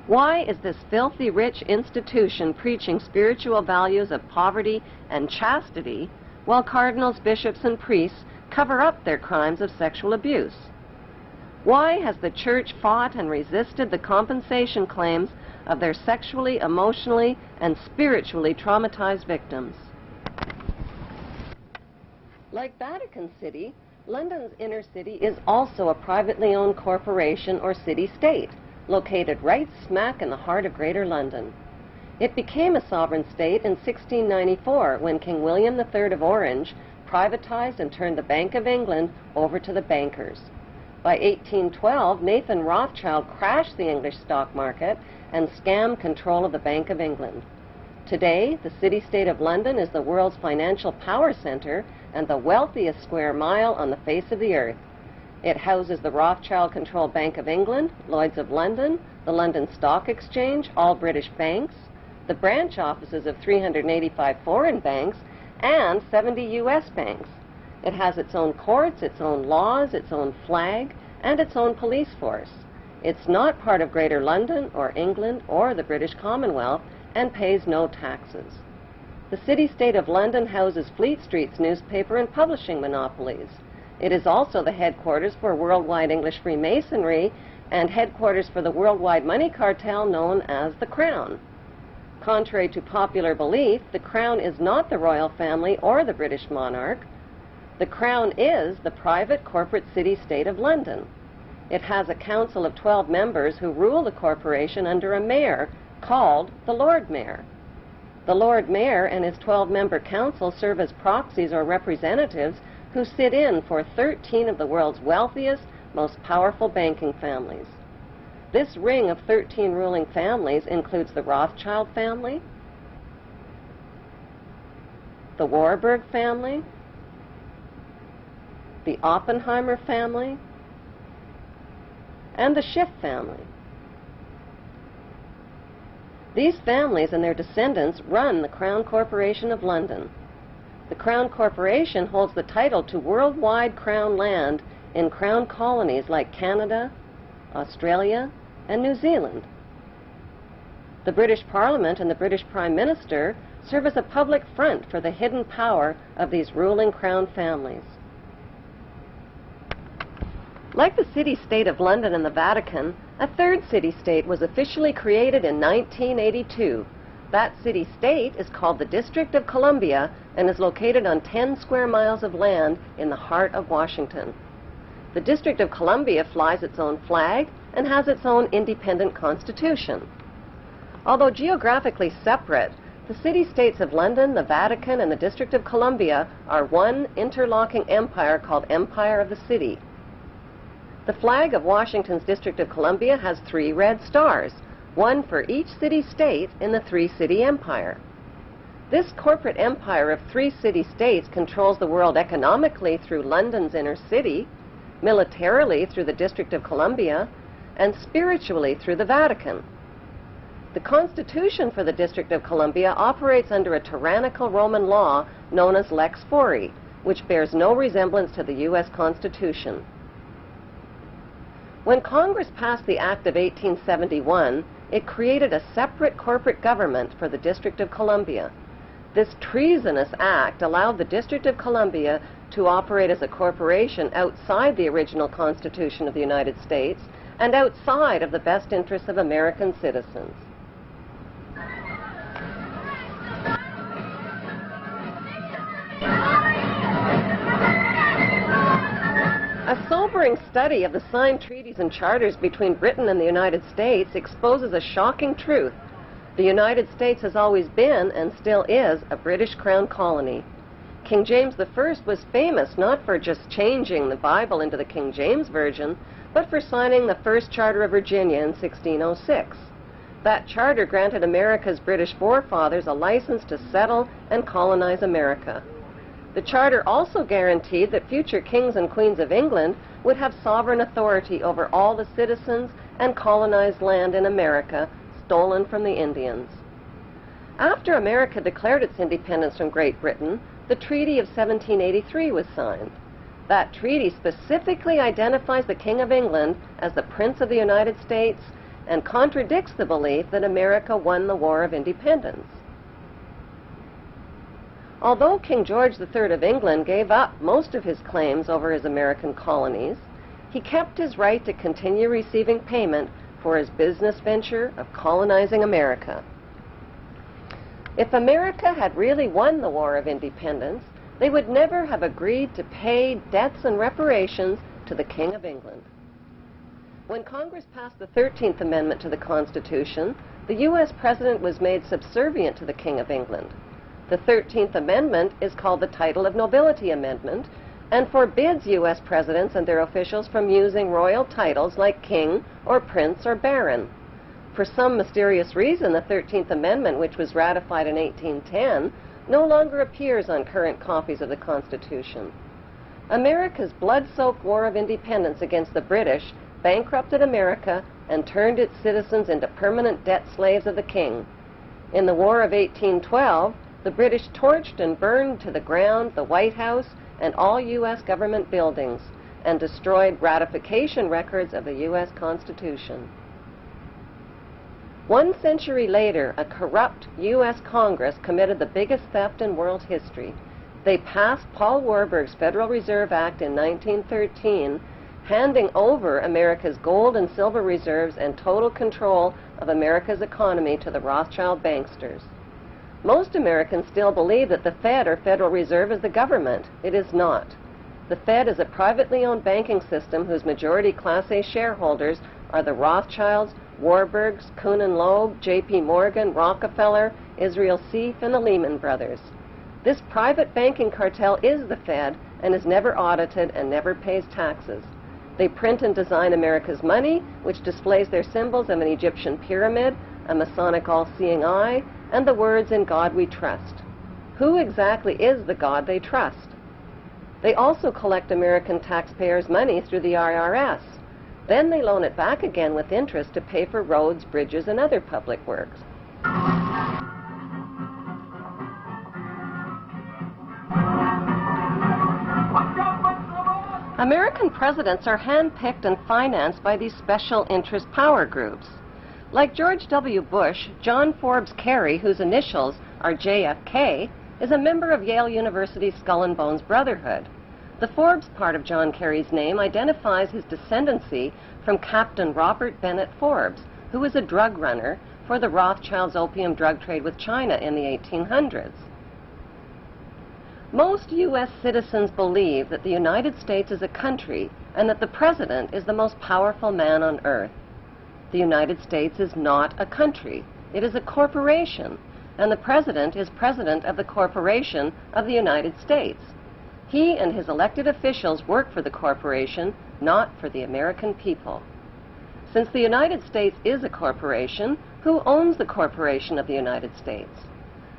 Why is this filthy rich institution preaching spiritual values of poverty and chastity while cardinals, bishops, and priests cover up their crimes of sexual abuse? Why has the Church fought and resisted the compensation claims of their sexually, emotionally, and spiritually traumatized victims? Like Vatican City, London's inner city is also a privately owned corporation or city-state, located right smack in the heart of Greater London. It became a sovereign state in 1694 when King William III of Orange privatized and turned the Bank of England over to the bankers. By 1812, Nathan Rothschild crashed the English stock market and scammed control of the Bank of England. Today, the city-state of London is the world's financial power center and the wealthiest square mile on the face of the earth. It houses the Rothschild-controlled Bank of England, Lloyd's of London, the London Stock Exchange, all British banks, the branch offices of 385 foreign banks, and 70 U.S. banks. It has its own courts, its own laws, its own flag, and its own police force. It's not part of Greater London or England or the British Commonwealth and pays no taxes. The city-state of London houses Fleet Street's newspaper and publishing monopolies. It is also the headquarters for worldwide English Freemasonry and headquarters for the worldwide money cartel known as the Crown. Contrary to popular belief, the Crown is not the royal family or the British monarch. The Crown is the private corporate city-state of London. It has a council of 12 members who rule the corporation under a mayor called the Lord Mayor. The Lord Mayor and his 12-member council serve as proxies or representatives who sit in for 13 of the world's wealthiest, most powerful banking families. This ring of 13 ruling families includes the Rothschild family, the Warburg family, the Oppenheimer family, and the Schiff family. These families and their descendants run the Crown Corporation of London. The Crown Corporation holds the title to worldwide Crown land in Crown colonies like Canada, Australia, and New Zealand. The British Parliament and the British Prime Minister serve as a public front for the hidden power of these ruling Crown families. Like the city-state of London and the Vatican, a third city-state was officially created in 1982. That city-state is called the District of Columbia and is located on 10 square miles of land in the heart of Washington. The District of Columbia flies its own flag and has its own independent constitution. Although geographically separate, the city-states of London, the Vatican, and the District of Columbia are one interlocking empire called Empire of the City. The flag of Washington's District of Columbia has 3 red stars, one for each city-state in the 3-city empire. This corporate empire of 3 city-states controls the world economically through London's inner city, militarily through the District of Columbia, and spiritually through the Vatican. The Constitution for the District of Columbia operates under a tyrannical Roman law known as Lex Fori, which bears no resemblance to the U.S. Constitution. When Congress passed the Act of 1871, it created a separate corporate government for the District of Columbia. This treasonous act allowed the District of Columbia to operate as a corporation outside the original Constitution of the United States and outside of the best interests of American citizens. A sobering study of the signed treaties and charters between Britain and the United States exposes a shocking truth. The United States has always been, and still is, a British Crown colony. King James I was famous not for just changing the Bible into the King James Version, but for signing the First Charter of Virginia in 1606. That charter granted America's British forefathers a license to settle and colonize America. The charter also guaranteed that future kings and queens of England would have sovereign authority over all the citizens and colonized land in America stolen from the Indians. After America declared its independence from Great Britain, the Treaty of 1783 was signed. That treaty specifically identifies the King of England as the Prince of the United States and contradicts the belief that America won the War of Independence. Although King George III of England gave up most of his claims over his American colonies, he kept his right to continue receiving payment for his business venture of colonizing America. If America had really won the War of Independence, they would never have agreed to pay debts and reparations to the King of England. When Congress passed the 13th Amendment to the Constitution, the U.S. President was made subservient to the King of England. The 13th Amendment is called the Title of Nobility Amendment and forbids U.S. presidents and their officials from using royal titles like king or prince or baron. For some mysterious reason, the 13th Amendment, which was ratified in 1810, no longer appears on current copies of the Constitution. America's blood-soaked War of Independence against the British bankrupted America and turned its citizens into permanent debt slaves of the king. In the War of 1812, the British torched and burned to the ground the White House and all U.S. government buildings and destroyed ratification records of the U.S. Constitution. 1 century later, a corrupt U.S. Congress committed the biggest theft in world history. They passed Paul Warburg's Federal Reserve Act in 1913, handing over America's gold and silver reserves and total control of America's economy to the Rothschild banksters. Most Americans still believe that the Fed or Federal Reserve is the government. It is not. The Fed is a privately owned banking system whose majority Class A shareholders are the Rothschilds, Warburgs, Kuhn and Loeb, J.P. Morgan, Rockefeller, Israel Seif, and the Lehman Brothers. This private banking cartel is the Fed and is never audited and never pays taxes. They print and design America's money, which displays their symbols of an Egyptian pyramid, a Masonic all-seeing eye, and the words, "In God We Trust." Who exactly is the God they trust? They also collect American taxpayers' money through the IRS. Then they loan it back again with interest to pay for roads, bridges, and other public works. American presidents are handpicked and financed by these special interest power groups. Like George W. Bush, John Forbes Kerry, whose initials are JFK, is a member of Yale University's Skull and Bones Brotherhood. The Forbes part of John Kerry's name identifies his descendancy from Captain Robert Bennett Forbes, who was a drug runner for the Rothschilds' opium drug trade with China in the 1800s. Most U.S. citizens believe that the United States is a country and that the President is the most powerful man on earth. The United States is not a country. It is a corporation, and the President is President of the Corporation of the United States. He and his elected officials work for the corporation, not for the American people. Since the United States is a corporation, who owns the corporation of the United States?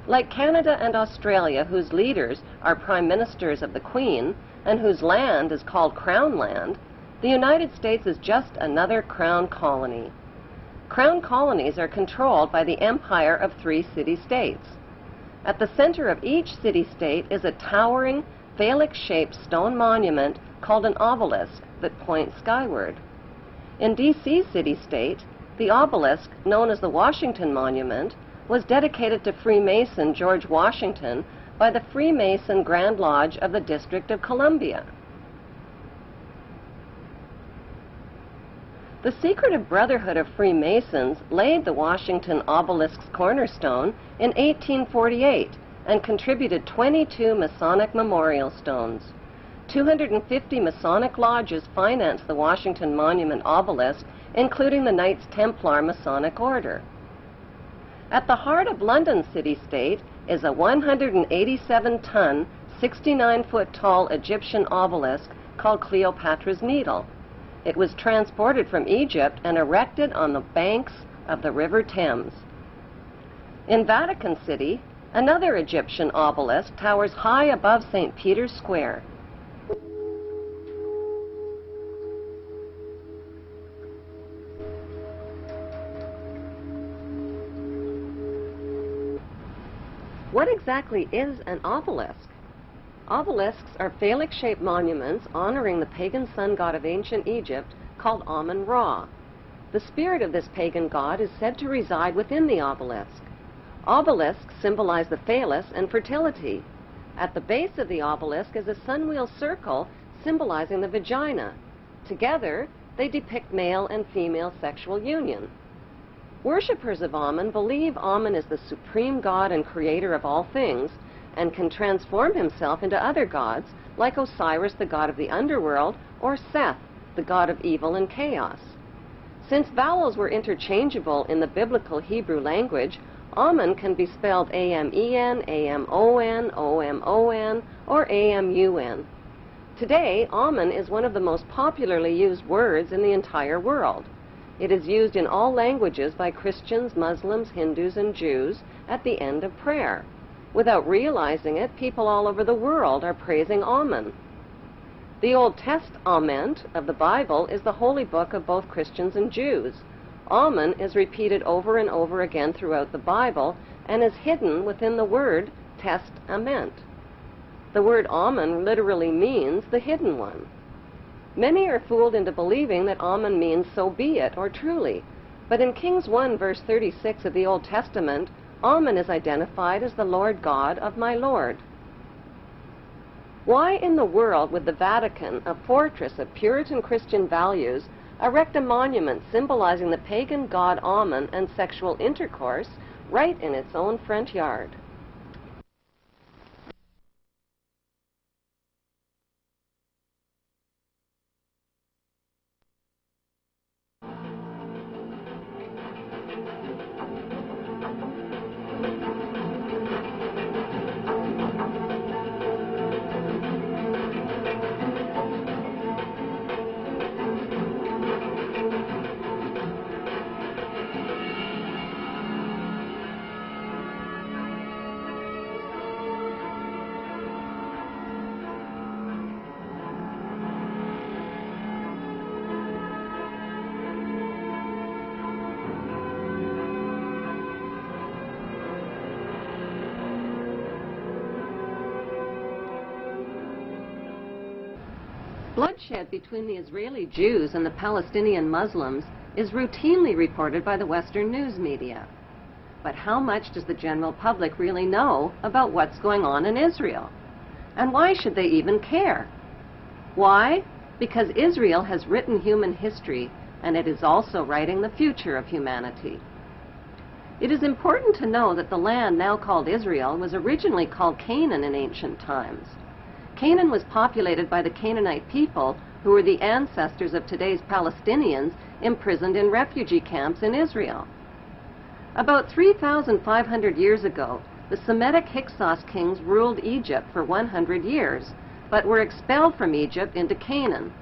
Like Canada and Australia, whose leaders are prime ministers of the Queen and whose land is called Crown Land, the United States is just another Crown colony. Crown colonies are controlled by the empire of 3 city-states. At the center of each city-state is a towering, phallic-shaped stone monument called an obelisk that points skyward. In D.C. city-state, the obelisk, known as the Washington Monument, was dedicated to Freemason George Washington by the Freemason Grand Lodge of the District of Columbia. The Secretive Brotherhood of Freemasons laid the Washington obelisk's cornerstone in 1848 and contributed 22 Masonic memorial stones. 250 Masonic lodges financed the Washington Monument obelisk, including the Knights Templar Masonic Order. At the heart of London city-state is a 187-ton, 69-foot-tall Egyptian obelisk called Cleopatra's Needle. It was transported from Egypt and erected on the banks of the River Thames. In Vatican City, another Egyptian obelisk towers high above St. Peter's Square. What exactly is an obelisk? Obelisks are phallic-shaped monuments honoring the pagan sun god of ancient Egypt called Amun-Ra. The spirit of this pagan god is said to reside within the obelisk. Obelisks symbolize the phallus and fertility. At the base of the obelisk is a sunwheel circle symbolizing the vagina. Together, they depict male and female sexual union. Worshippers of Amun believe Amun is the supreme god and creator of all things, and can transform himself into other gods, like Osiris, the god of the underworld, or Seth, the god of evil and chaos. Since vowels were interchangeable in the biblical Hebrew language, Amun can be spelled A-M-E-N, A-M-O-N, O-M-O-N, or A-M-U-N. Today, Amun is one of the most popularly used words in the entire world. It is used in all languages by Christians, Muslims, Hindus, and Jews at the end of prayer. Without realizing it, people all over the world are praising Amun. The Old Testament of the Bible is the holy book of both Christians and Jews. Amun is repeated over and over again throughout the Bible and is hidden within the word testament. The word Amun literally means the hidden one. Many are fooled into believing that Amun means so be it or truly, but in Kings 1 verse 36 of the Old Testament, Amun is identified as the Lord God of my Lord. Why in the world would the Vatican, a fortress of Puritan Christian values, erect a monument symbolizing the pagan god Amun and sexual intercourse right in its own front yard? Bloodshed between the Israeli Jews and the Palestinian Muslims is routinely reported by the Western news media. But how much does the general public really know about what's going on in Israel? And why should they even care? Why? Because Israel has written human history, and it is also writing the future of humanity. It is important to know that the land now called Israel was originally called Canaan in ancient times. Canaan was populated by the Canaanite people, who were the ancestors of today's Palestinians imprisoned in refugee camps in Israel. About 3,500 years ago, the Semitic Hyksos kings ruled Egypt for 100 years, but were expelled from Egypt into Canaan.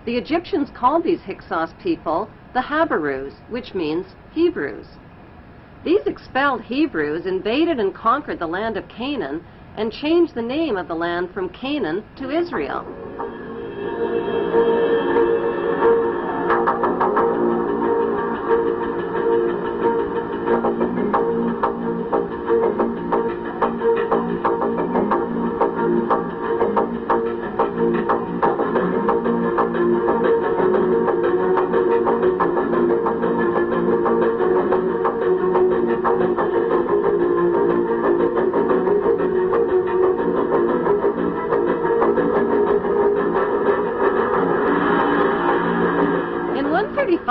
The Egyptians called these Hyksos people the Habarus, which means Hebrews. These expelled Hebrews invaded and conquered the land of Canaan and changed the name of the land from Canaan to Israel.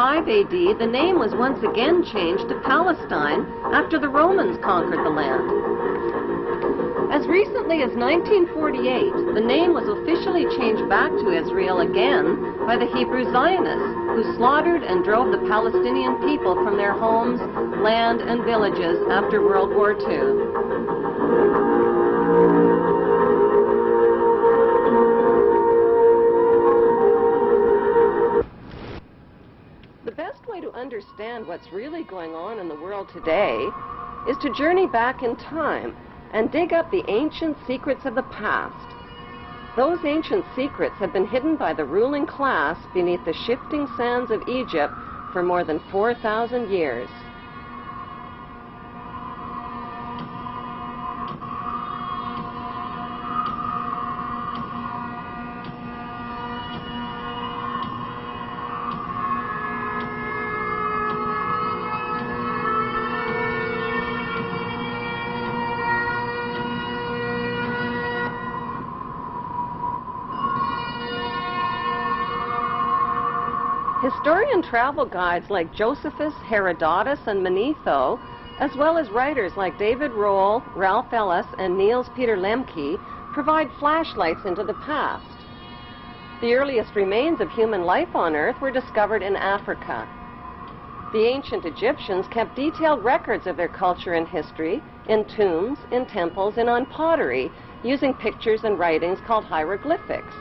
5 AD, the name was once again changed to Palestine after the Romans conquered the land. As recently as 1948, the name was officially changed back to Israel again by the Hebrew Zionists, who slaughtered and drove the Palestinian people from their homes, land, and villages after World War II. To understand what's really going on in the world today is to journey back in time and dig up the ancient secrets of the past. Those ancient secrets have been hidden by the ruling class beneath the shifting sands of Egypt for more than 4,000 years. Historian travel guides like Josephus, Herodotus, and Manetho, as well as writers like David Rohl, Ralph Ellis, and Niels Peter Lemke, provide flashlights into the past. The earliest remains of human life on Earth were discovered in Africa. The ancient Egyptians kept detailed records of their culture and history in tombs, in temples, and on pottery, using pictures and writings called hieroglyphics.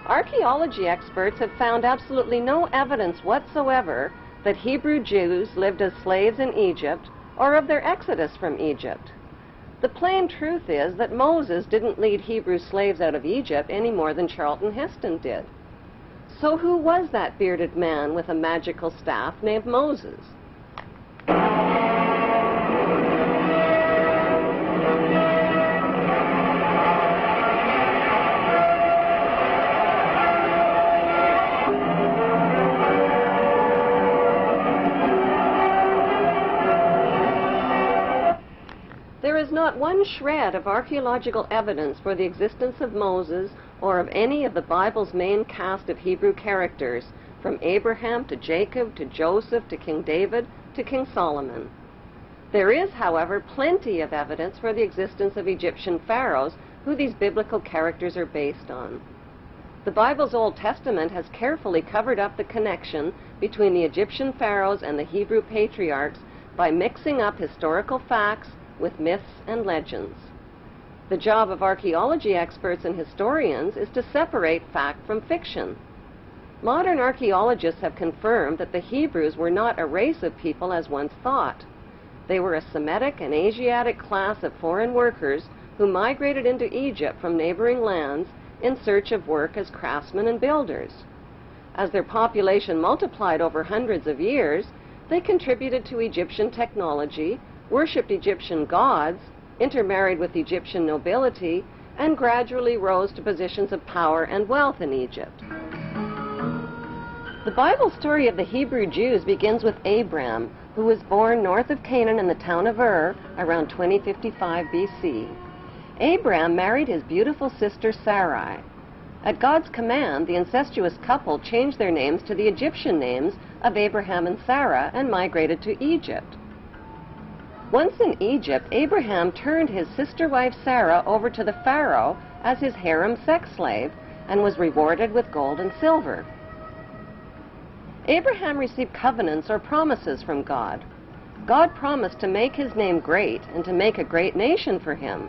Archaeology experts have found absolutely no evidence whatsoever that Hebrew Jews lived as slaves in Egypt or of their exodus from Egypt. The plain truth is that Moses didn't lead Hebrew slaves out of Egypt any more than Charlton Heston did. So who was that bearded man with a magical staff named Moses? There is not one shred of archaeological evidence for the existence of Moses or of any of the Bible's main cast of Hebrew characters, from Abraham to Jacob to Joseph to King David to King Solomon. There is, however, plenty of evidence for the existence of Egyptian pharaohs who these biblical characters are based on. The Bible's Old Testament has carefully covered up the connection between the Egyptian pharaohs and the Hebrew patriarchs by mixing up historical facts with myths and legends. The job of archaeology experts and historians is to separate fact from fiction. Modern archaeologists have confirmed that the Hebrews were not a race of people as once thought. They were a Semitic and Asiatic class of foreign workers who migrated into Egypt from neighboring lands in search of work as craftsmen and builders. As their population multiplied over hundreds of years, they contributed to Egyptian technology, worshipped Egyptian gods, intermarried with Egyptian nobility, and gradually rose to positions of power and wealth in Egypt. The Bible story of the Hebrew Jews begins with Abram, who was born north of Canaan in the town of Ur around 2055 BC. Abram married his beautiful sister Sarai. At God's command, the incestuous couple changed their names to the Egyptian names of Abraham and Sarah and migrated to Egypt. Once in Egypt, Abraham turned his sister wife Sarah over to the Pharaoh as his harem sex slave and was rewarded with gold and silver. Abraham received covenants or promises from God. God promised to make his name great and to make a great nation for him.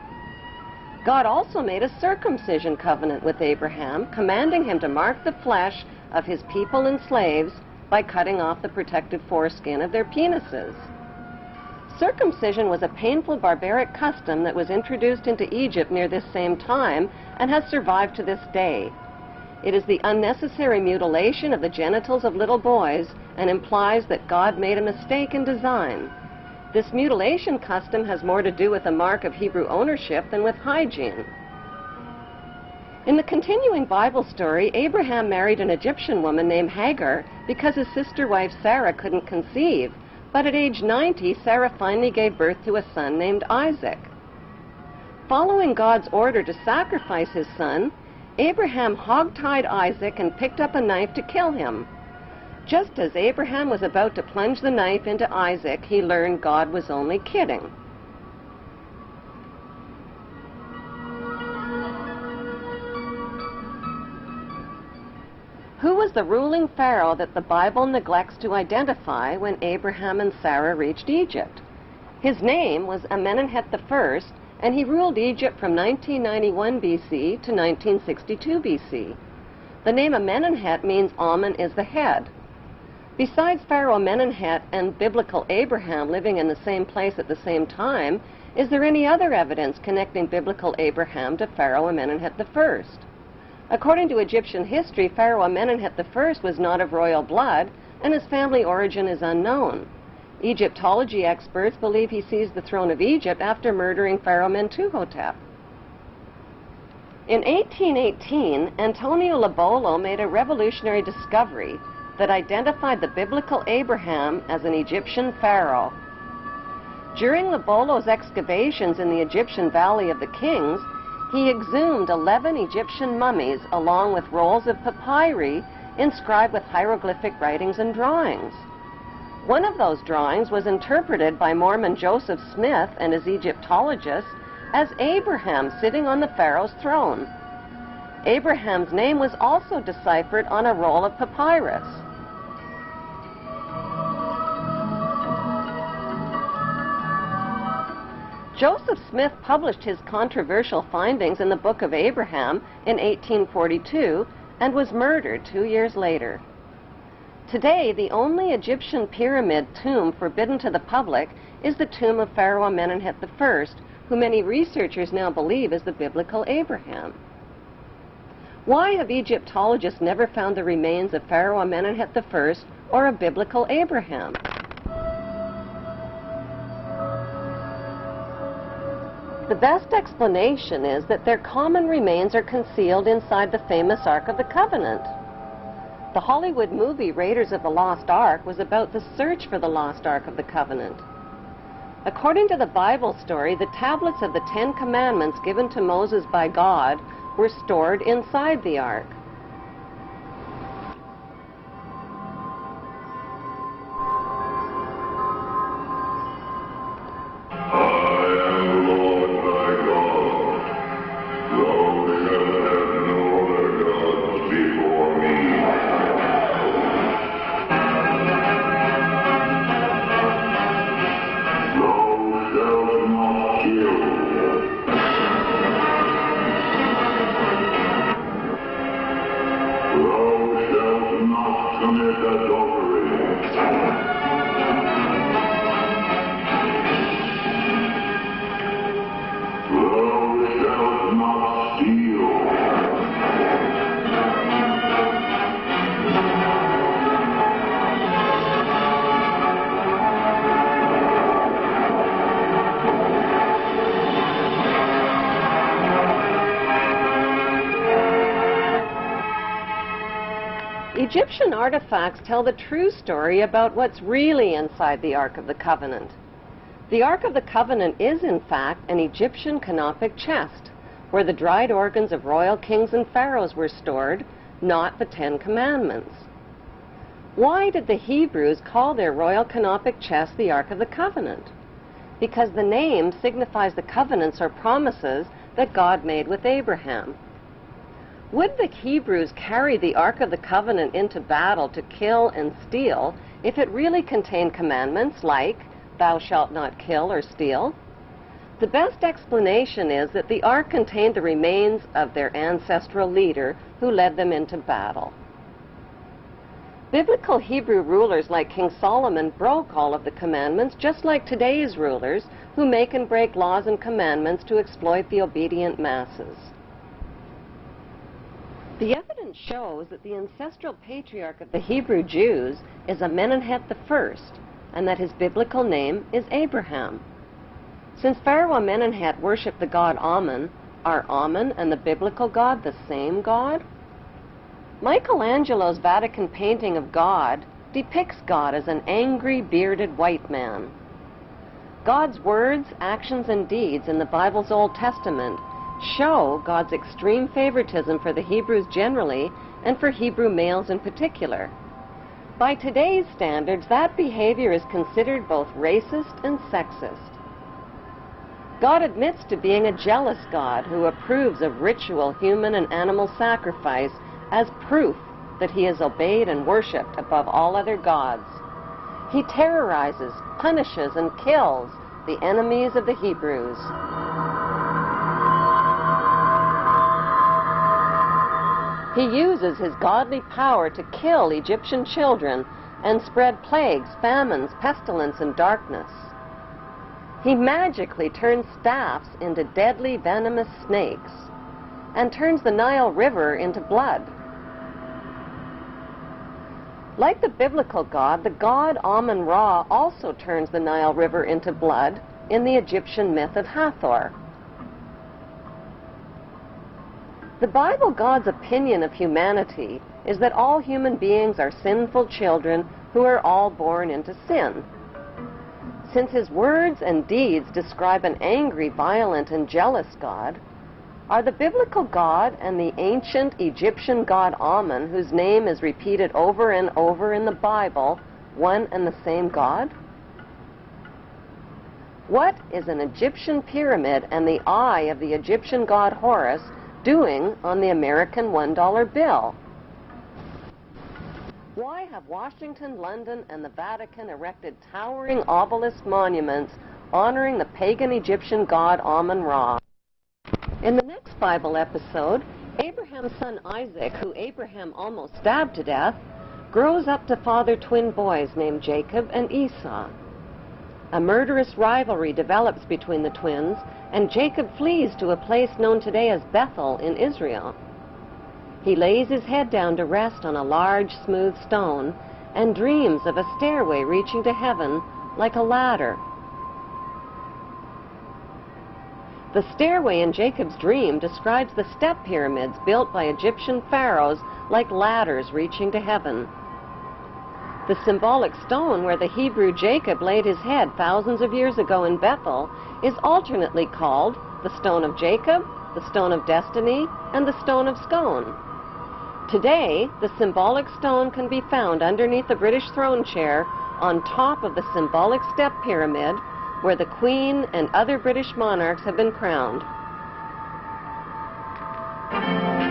God also made a circumcision covenant with Abraham, commanding him to mark the flesh of his people and slaves by cutting off the protective foreskin of their penises. Circumcision was a painful barbaric custom that was introduced into Egypt near this same time and has survived to this day. It is the unnecessary mutilation of the genitals of little boys and implies that God made a mistake in design. This mutilation custom has more to do with a mark of Hebrew ownership than with hygiene. In the continuing Bible story, Abraham married an Egyptian woman named Hagar because his sister wife Sarah couldn't conceive. But at age 90, Sarah finally gave birth to a son named Isaac. Following God's order to sacrifice his son, Abraham hog-tied Isaac and picked up a knife to kill him. Just as Abraham was about to plunge the knife into Isaac, he learned God was only kidding. Who was the ruling pharaoh that the Bible neglects to identify when Abraham and Sarah reached Egypt? His name was Amenemhet I, and he ruled Egypt from 1991 BC to 1962 BC. The name Amenemhet means Amen is the head. Besides Pharaoh Amenemhet and biblical Abraham living in the same place at the same time, is there any other evidence connecting biblical Abraham to Pharaoh Amenemhet I? According to Egyptian history, Pharaoh Amenemhet I was not of royal blood, and his family origin is unknown. Egyptology experts believe he seized the throne of Egypt after murdering Pharaoh Mentuhotep. In 1818, Antonio Lobolo made a revolutionary discovery that identified the biblical Abraham as an Egyptian pharaoh. During Lobolo's excavations in the Egyptian Valley of the Kings, he exhumed 11 Egyptian mummies along with rolls of papyri inscribed with hieroglyphic writings and drawings. One of those drawings was interpreted by Mormon Joseph Smith and his Egyptologists as Abraham sitting on the pharaoh's throne. Abraham's name was also deciphered on a roll of papyrus. Joseph Smith published his controversial findings in the Book of Abraham in 1842 and was murdered 2 years later. Today, the only Egyptian pyramid tomb forbidden to the public is the tomb of Pharaoh Amenemhet I, who many researchers now believe is the biblical Abraham. Why have Egyptologists never found the remains of Pharaoh Amenemhet I or a biblical Abraham? The best explanation is that their common remains are concealed inside the famous Ark of the Covenant. The Hollywood movie Raiders of the Lost Ark was about the search for the lost Ark of the Covenant. According to the Bible story, the tablets of the 10 Commandments given to Moses by God were stored inside the Ark. Egyptian artifacts tell the true story about what's really inside the Ark of the Covenant. The Ark of the Covenant is, in fact, an Egyptian canopic chest, where the dried organs of royal kings and pharaohs were stored, not the 10 Commandments. Why did the Hebrews call their royal canopic chest the Ark of the Covenant? Because the name signifies the covenants or promises that God made with Abraham. Would the Hebrews carry the Ark of the Covenant into battle to kill and steal if it really contained commandments like, "Thou shalt not kill or steal"? The best explanation is that the Ark contained the remains of their ancestral leader who led them into battle. Biblical Hebrew rulers like King Solomon broke all of the commandments, just like today's rulers who make and break laws and commandments to exploit the obedient masses. The evidence shows that the ancestral patriarch of the Hebrew Jews is Amenemhet I, and that his biblical name is Abraham. Since Pharaoh Amenemhet worshipped the god Amen, are Amen and the biblical God the same God? Michelangelo's Vatican painting of God depicts God as an angry, bearded white man. God's words, actions, and deeds in the Bible's Old Testament show God's extreme favoritism for the Hebrews generally and for Hebrew males in particular. By today's standards, that behavior is considered both racist and sexist. God admits to being a jealous God who approves of ritual human and animal sacrifice as proof that he is obeyed and worshipped above all other gods. He terrorizes, punishes, and kills the enemies of the Hebrews. He uses his godly power to kill Egyptian children and spread plagues, famines, pestilence, and darkness. He magically turns staffs into deadly venomous snakes and turns the Nile River into blood. Like the biblical god, the god Amun-Ra also turns the Nile River into blood in the Egyptian myth of Hathor. The Bible God's opinion of humanity is that all human beings are sinful children who are all born into sin. Since his words and deeds describe an angry, violent, and jealous God, are the biblical God and the ancient Egyptian god Amun, whose name is repeated over and over in the Bible, one and the same God? What is an Egyptian pyramid and the eye of the Egyptian god Horus doing on the American $1 bill? Why have Washington, London, and the Vatican erected towering obelisk monuments honoring the pagan Egyptian god Amun-Ra? In the next Bible episode, Abraham's son Isaac, who Abraham almost stabbed to death, grows up to father twin boys named Jacob and Esau. A murderous rivalry develops between the twins, and Jacob flees to a place known today as Bethel in Israel. He lays his head down to rest on a large, smooth stone and dreams of a stairway reaching to heaven like a ladder. The stairway in Jacob's dream describes the step pyramids built by Egyptian pharaohs like ladders reaching to heaven. The symbolic stone where the Hebrew Jacob laid his head thousands of years ago in Bethel is alternately called the Stone of Jacob, the Stone of Destiny, and the Stone of Scone. Today, the symbolic stone can be found underneath the British throne chair on top of the symbolic step pyramid where the Queen and other British monarchs have been crowned.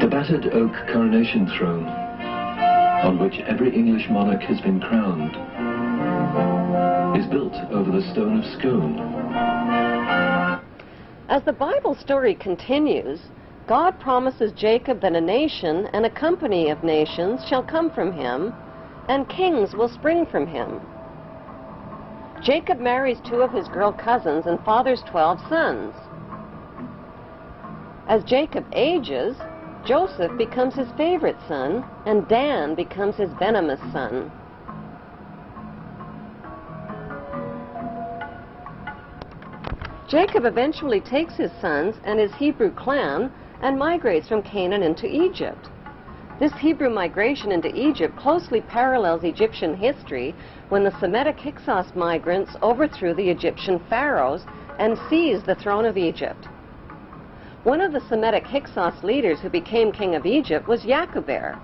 The battered oak coronation throne, on which every English monarch has been crowned, is built over the Stone of Scone. As the Bible story continues, God promises Jacob that a nation and a company of nations shall come from him, and kings will spring from him. Jacob marries two of his girl cousins and fathers 12 sons. As Jacob ages, Joseph becomes his favorite son, and Dan becomes his venomous son. Jacob eventually takes his sons and his Hebrew clan and migrates from Canaan into Egypt. This Hebrew migration into Egypt closely parallels Egyptian history when the Semitic Hyksos migrants overthrew the Egyptian pharaohs and seized the throne of Egypt. One of the Semitic Hyksos leaders who became king of Egypt was Yaquber.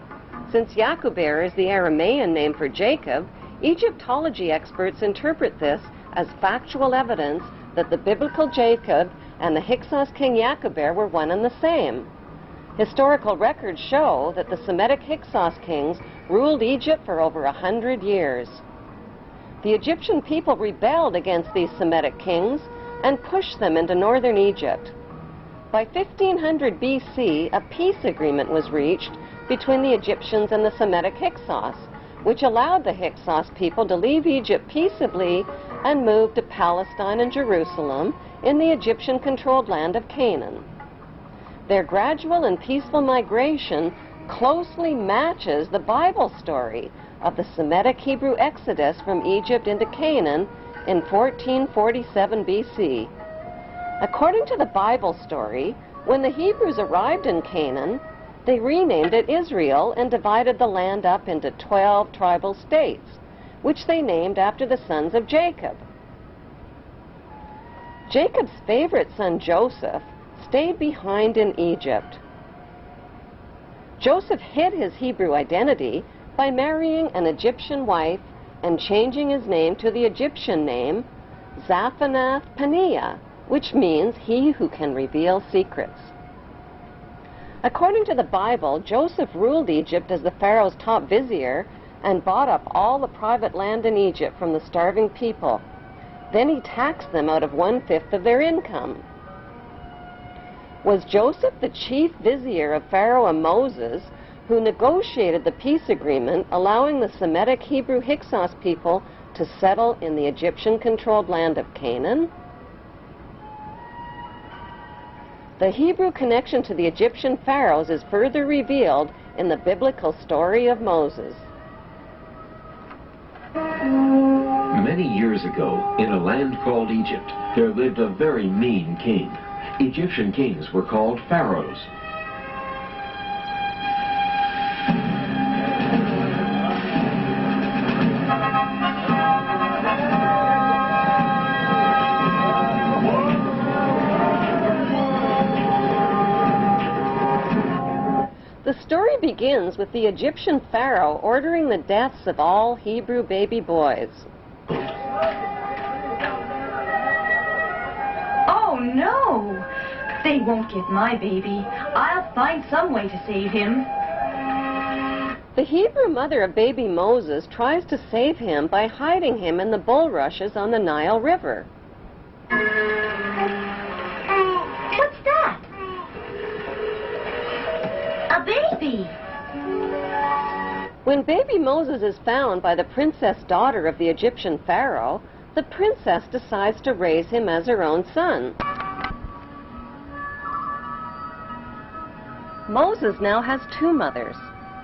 Since Yaquber is the Aramaean name for Jacob, Egyptology experts interpret this as factual evidence that the biblical Jacob and the Hyksos king Yaquber were one and the same. Historical records show that the Semitic Hyksos kings ruled Egypt for over 100 years. The Egyptian people rebelled against these Semitic kings and pushed them into northern Egypt. By 1500 BC, a peace agreement was reached between the Egyptians and the Semitic Hyksos, which allowed the Hyksos people to leave Egypt peaceably and move to Palestine and Jerusalem in the Egyptian-controlled land of Canaan. Their gradual and peaceful migration closely matches the Bible story of the Semitic Hebrew exodus from Egypt into Canaan in 1447 BC. According to the Bible story, when the Hebrews arrived in Canaan, they renamed it Israel and divided the land up into 12 tribal states, which they named after the sons of Jacob. Jacob's favorite son Joseph stayed behind in Egypt. Joseph hid his Hebrew identity by marrying an Egyptian wife and changing his name to the Egyptian name Zaphenath-Paneah, which means he who can reveal secrets. According to the Bible, Joseph ruled Egypt as the Pharaoh's top vizier and bought up all the private land in Egypt from the starving people. Then he taxed them out of 1/5 of their income. Was Joseph the chief vizier of Pharaoh and Moses, who negotiated the peace agreement allowing the Semitic Hebrew Hyksos people to settle in the Egyptian-controlled land of Canaan? The Hebrew connection to the Egyptian pharaohs is further revealed in the biblical story of Moses. Many years ago, in a land called Egypt, there lived a very mean king. Egyptian kings were called pharaohs. The story begins with the Egyptian pharaoh ordering the deaths of all Hebrew baby boys. Oh, no! They won't get my baby. I'll find some way to save him. The Hebrew mother of baby Moses tries to save him by hiding him in the bulrushes on the Nile River. What's that? A baby! When baby Moses is found by the princess daughter of the Egyptian pharaoh, the princess decides to raise him as her own son. Moses now has two mothers,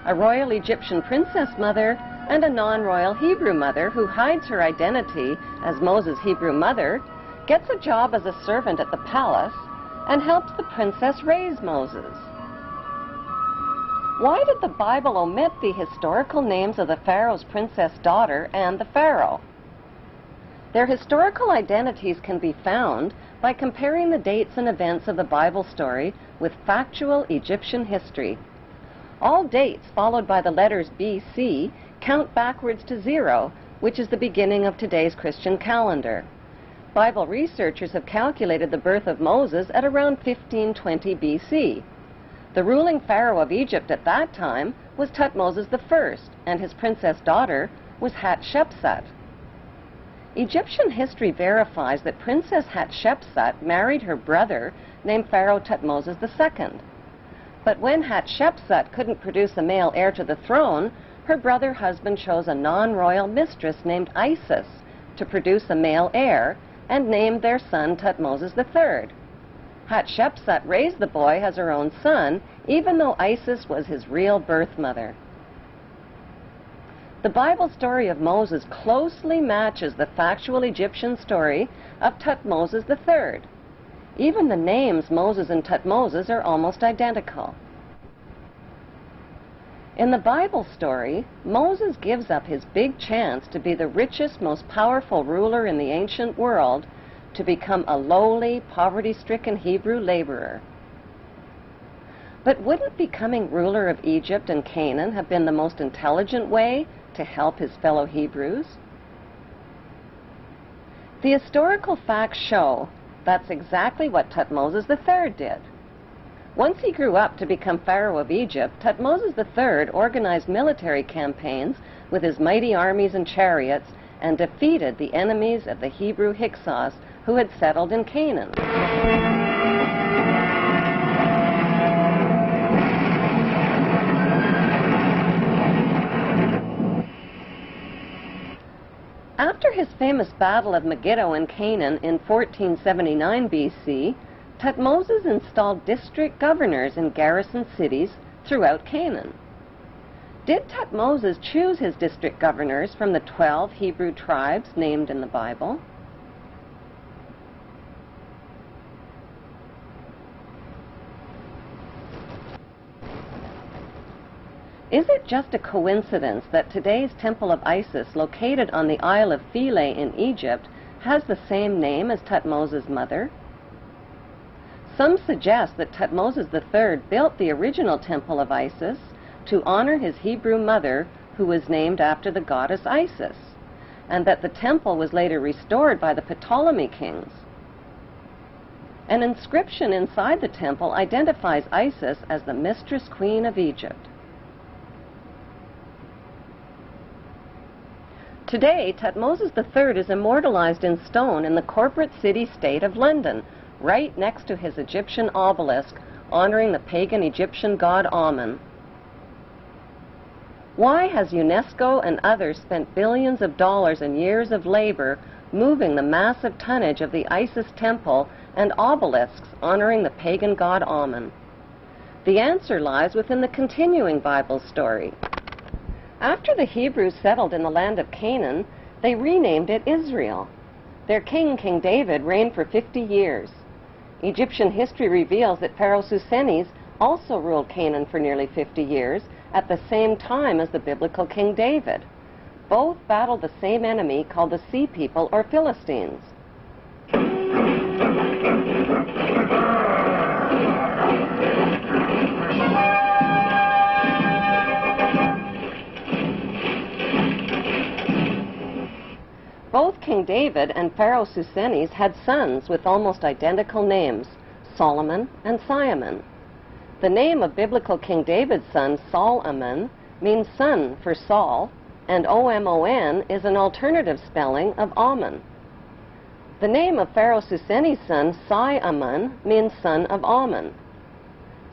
a royal Egyptian princess mother and a non-royal Hebrew mother who hides her identity as Moses' Hebrew mother, gets a job as a servant at the palace, and helps the princess raise Moses. Why did the Bible omit the historical names of the pharaoh's princess daughter and the pharaoh? Their historical identities can be found by comparing the dates and events of the Bible story with factual Egyptian history. All dates followed by the letters BC count backwards to 0, which is the beginning of today's Christian calendar. Bible researchers have calculated the birth of Moses at around 1520 BC. The ruling pharaoh of Egypt at that time was Thutmose I, and his princess daughter was Hatshepsut. Egyptian history verifies that Princess Hatshepsut married her brother named Pharaoh Thutmose II. But when Hatshepsut couldn't produce a male heir to the throne, her brother husband chose a non-royal mistress named Isis to produce a male heir and named their son Thutmose III. Hatshepsut raised the boy as her own son, even though Isis was his real birth mother. The Bible story of Moses closely matches the factual Egyptian story of Thutmose III. Even the names Moses and Thutmose are almost identical. In the Bible story, Moses gives up his big chance to be the richest, most powerful ruler in the ancient world to become a lowly, poverty-stricken Hebrew laborer. But wouldn't becoming ruler of Egypt and Canaan have been the most intelligent way to help his fellow Hebrews? The historical facts show that's exactly what Thutmose III did. Once he grew up to become Pharaoh of Egypt, Thutmose III organized military campaigns with his mighty armies and chariots and defeated the enemies of the Hebrew Hyksos who had settled in Canaan. After his famous Battle of Megiddo in Canaan in 1479 BC, Thutmose installed district governors in garrison cities throughout Canaan. Did Thutmose choose his district governors from the 12 Hebrew tribes named in the Bible? Is it just a coincidence that today's Temple of Isis, located on the Isle of Philae in Egypt, has the same name as Thutmose's mother? Some suggest that Thutmose III built the original Temple of Isis to honor his Hebrew mother, who was named after the goddess Isis, and that the temple was later restored by the Ptolemy kings. An inscription inside the temple identifies Isis as the mistress queen of Egypt. Today, Thutmose III is immortalized in stone in the corporate city-state of London, right next to his Egyptian obelisk honoring the pagan Egyptian god Amun. Why has UNESCO and others spent billions of dollars and years of labor moving the massive tonnage of the Isis temple and obelisks honoring the pagan god Amun? The answer lies within the continuing Bible story. After the Hebrews settled in the land of Canaan, they renamed it Israel. Their king, King David, reigned for 50 years. Egyptian history reveals that Pharaoh Susenes also ruled Canaan for nearly 50 years, at the same time as the biblical King David. Both battled the same enemy called the Sea People or Philistines. Both King David and Pharaoh Susenes had sons with almost identical names, Solomon and Simon. The name of biblical King David's son, Sol-Amon, means son for Saul, and O-M-O-N is an alternative spelling of Ammon. The name of Pharaoh Susenes' son, Si-Amon, means son of Ammon.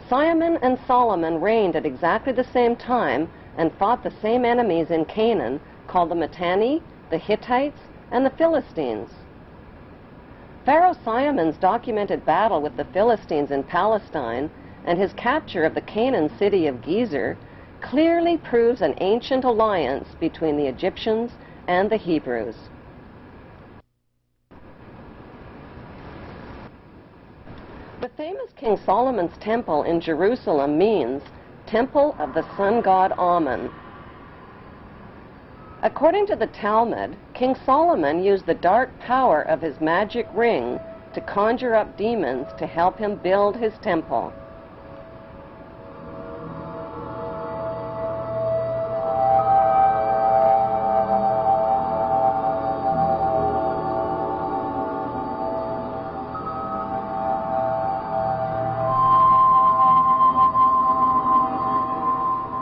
Simon and Solomon reigned at exactly the same time and fought the same enemies in Canaan, called the Mitanni, the Hittites, and the Philistines. Pharaoh Simon's documented battle with the Philistines in Palestine and his capture of the Canaan city of Gezer clearly proves an ancient alliance between the Egyptians and the Hebrews. The famous King Solomon's temple in Jerusalem means Temple of the Sun God Ammon. According to the Talmud, King Solomon used the dark power of his magic ring to conjure up demons to help him build his temple.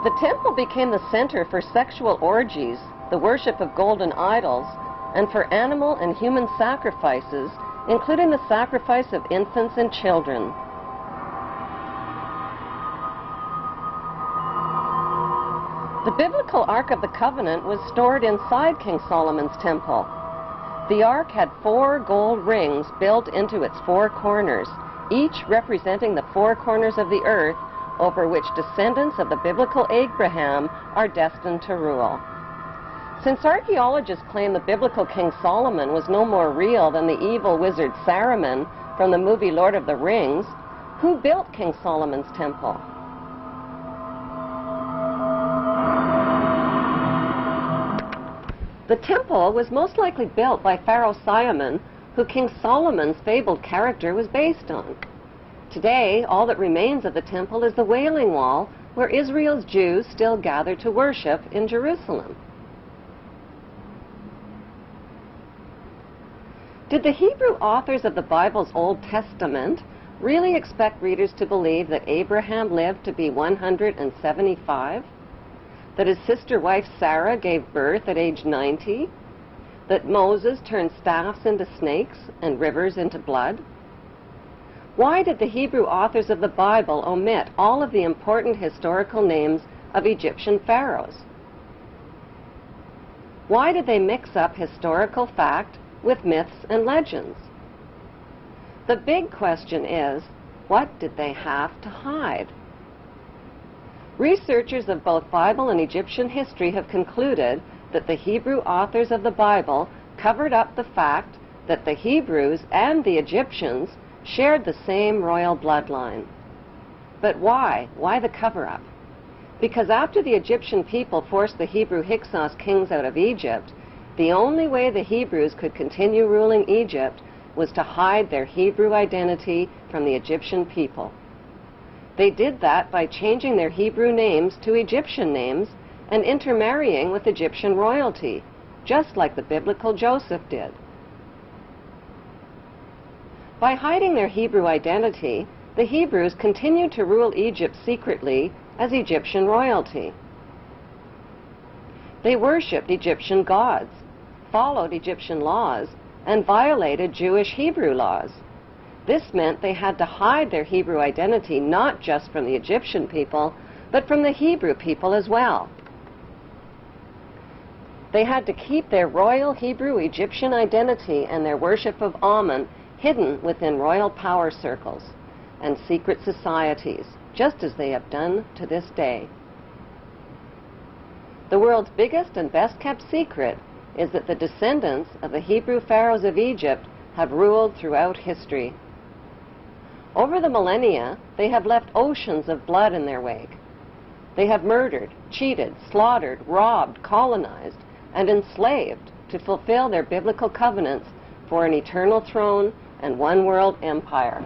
The temple became the center for sexual orgies, the worship of golden idols, and for animal and human sacrifices, including the sacrifice of infants and children. The biblical Ark of the Covenant was stored inside King Solomon's temple. The Ark had 4 gold rings built into its 4 corners, each representing the 4 corners of the earth over which descendants of the biblical Abraham are destined to rule. Since archaeologists claim the biblical King Solomon was no more real than the evil wizard Saruman from the movie Lord of the Rings, who built King Solomon's temple? The temple was most likely built by Pharaoh Simon, who King Solomon's fabled character was based on. Today, all that remains of the temple is the Wailing Wall, where Israel's Jews still gather to worship in Jerusalem. Did the Hebrew authors of the Bible's Old Testament really expect readers to believe that Abraham lived to be 175? That his sister wife Sarah gave birth at age 90? That Moses turned staffs into snakes and rivers into blood? Why did the Hebrew authors of the Bible omit all of the important historical names of Egyptian pharaohs? Why did they mix up historical fact with myths and legends? The big question is, what did they have to hide? Researchers of both Bible and Egyptian history have concluded that the Hebrew authors of the Bible covered up the fact that the Hebrews and the Egyptians shared the same royal bloodline. But why? Why the cover-up? Because after the Egyptian people forced the Hebrew Hyksos kings out of Egypt, the only way the Hebrews could continue ruling Egypt was to hide their Hebrew identity from the Egyptian people. They did that by changing their Hebrew names to Egyptian names and intermarrying with Egyptian royalty, just like the biblical Joseph did. By hiding their Hebrew identity, the Hebrews continued to rule Egypt secretly as Egyptian royalty. They worshipped Egyptian gods, followed Egyptian laws, and violated Jewish Hebrew laws. This meant they had to hide their Hebrew identity not just from the Egyptian people, but from the Hebrew people as well. They had to keep their royal Hebrew Egyptian identity and their worship of Amun hidden within royal power circles and secret societies, just as they have done to this day. The world's biggest and best-kept secret is that the descendants of the Hebrew pharaohs of Egypt have ruled throughout history. Over the millennia, they have left oceans of blood in their wake. They have murdered, cheated, slaughtered, robbed, colonized, and enslaved to fulfill their biblical covenants for an eternal throne and one world empire.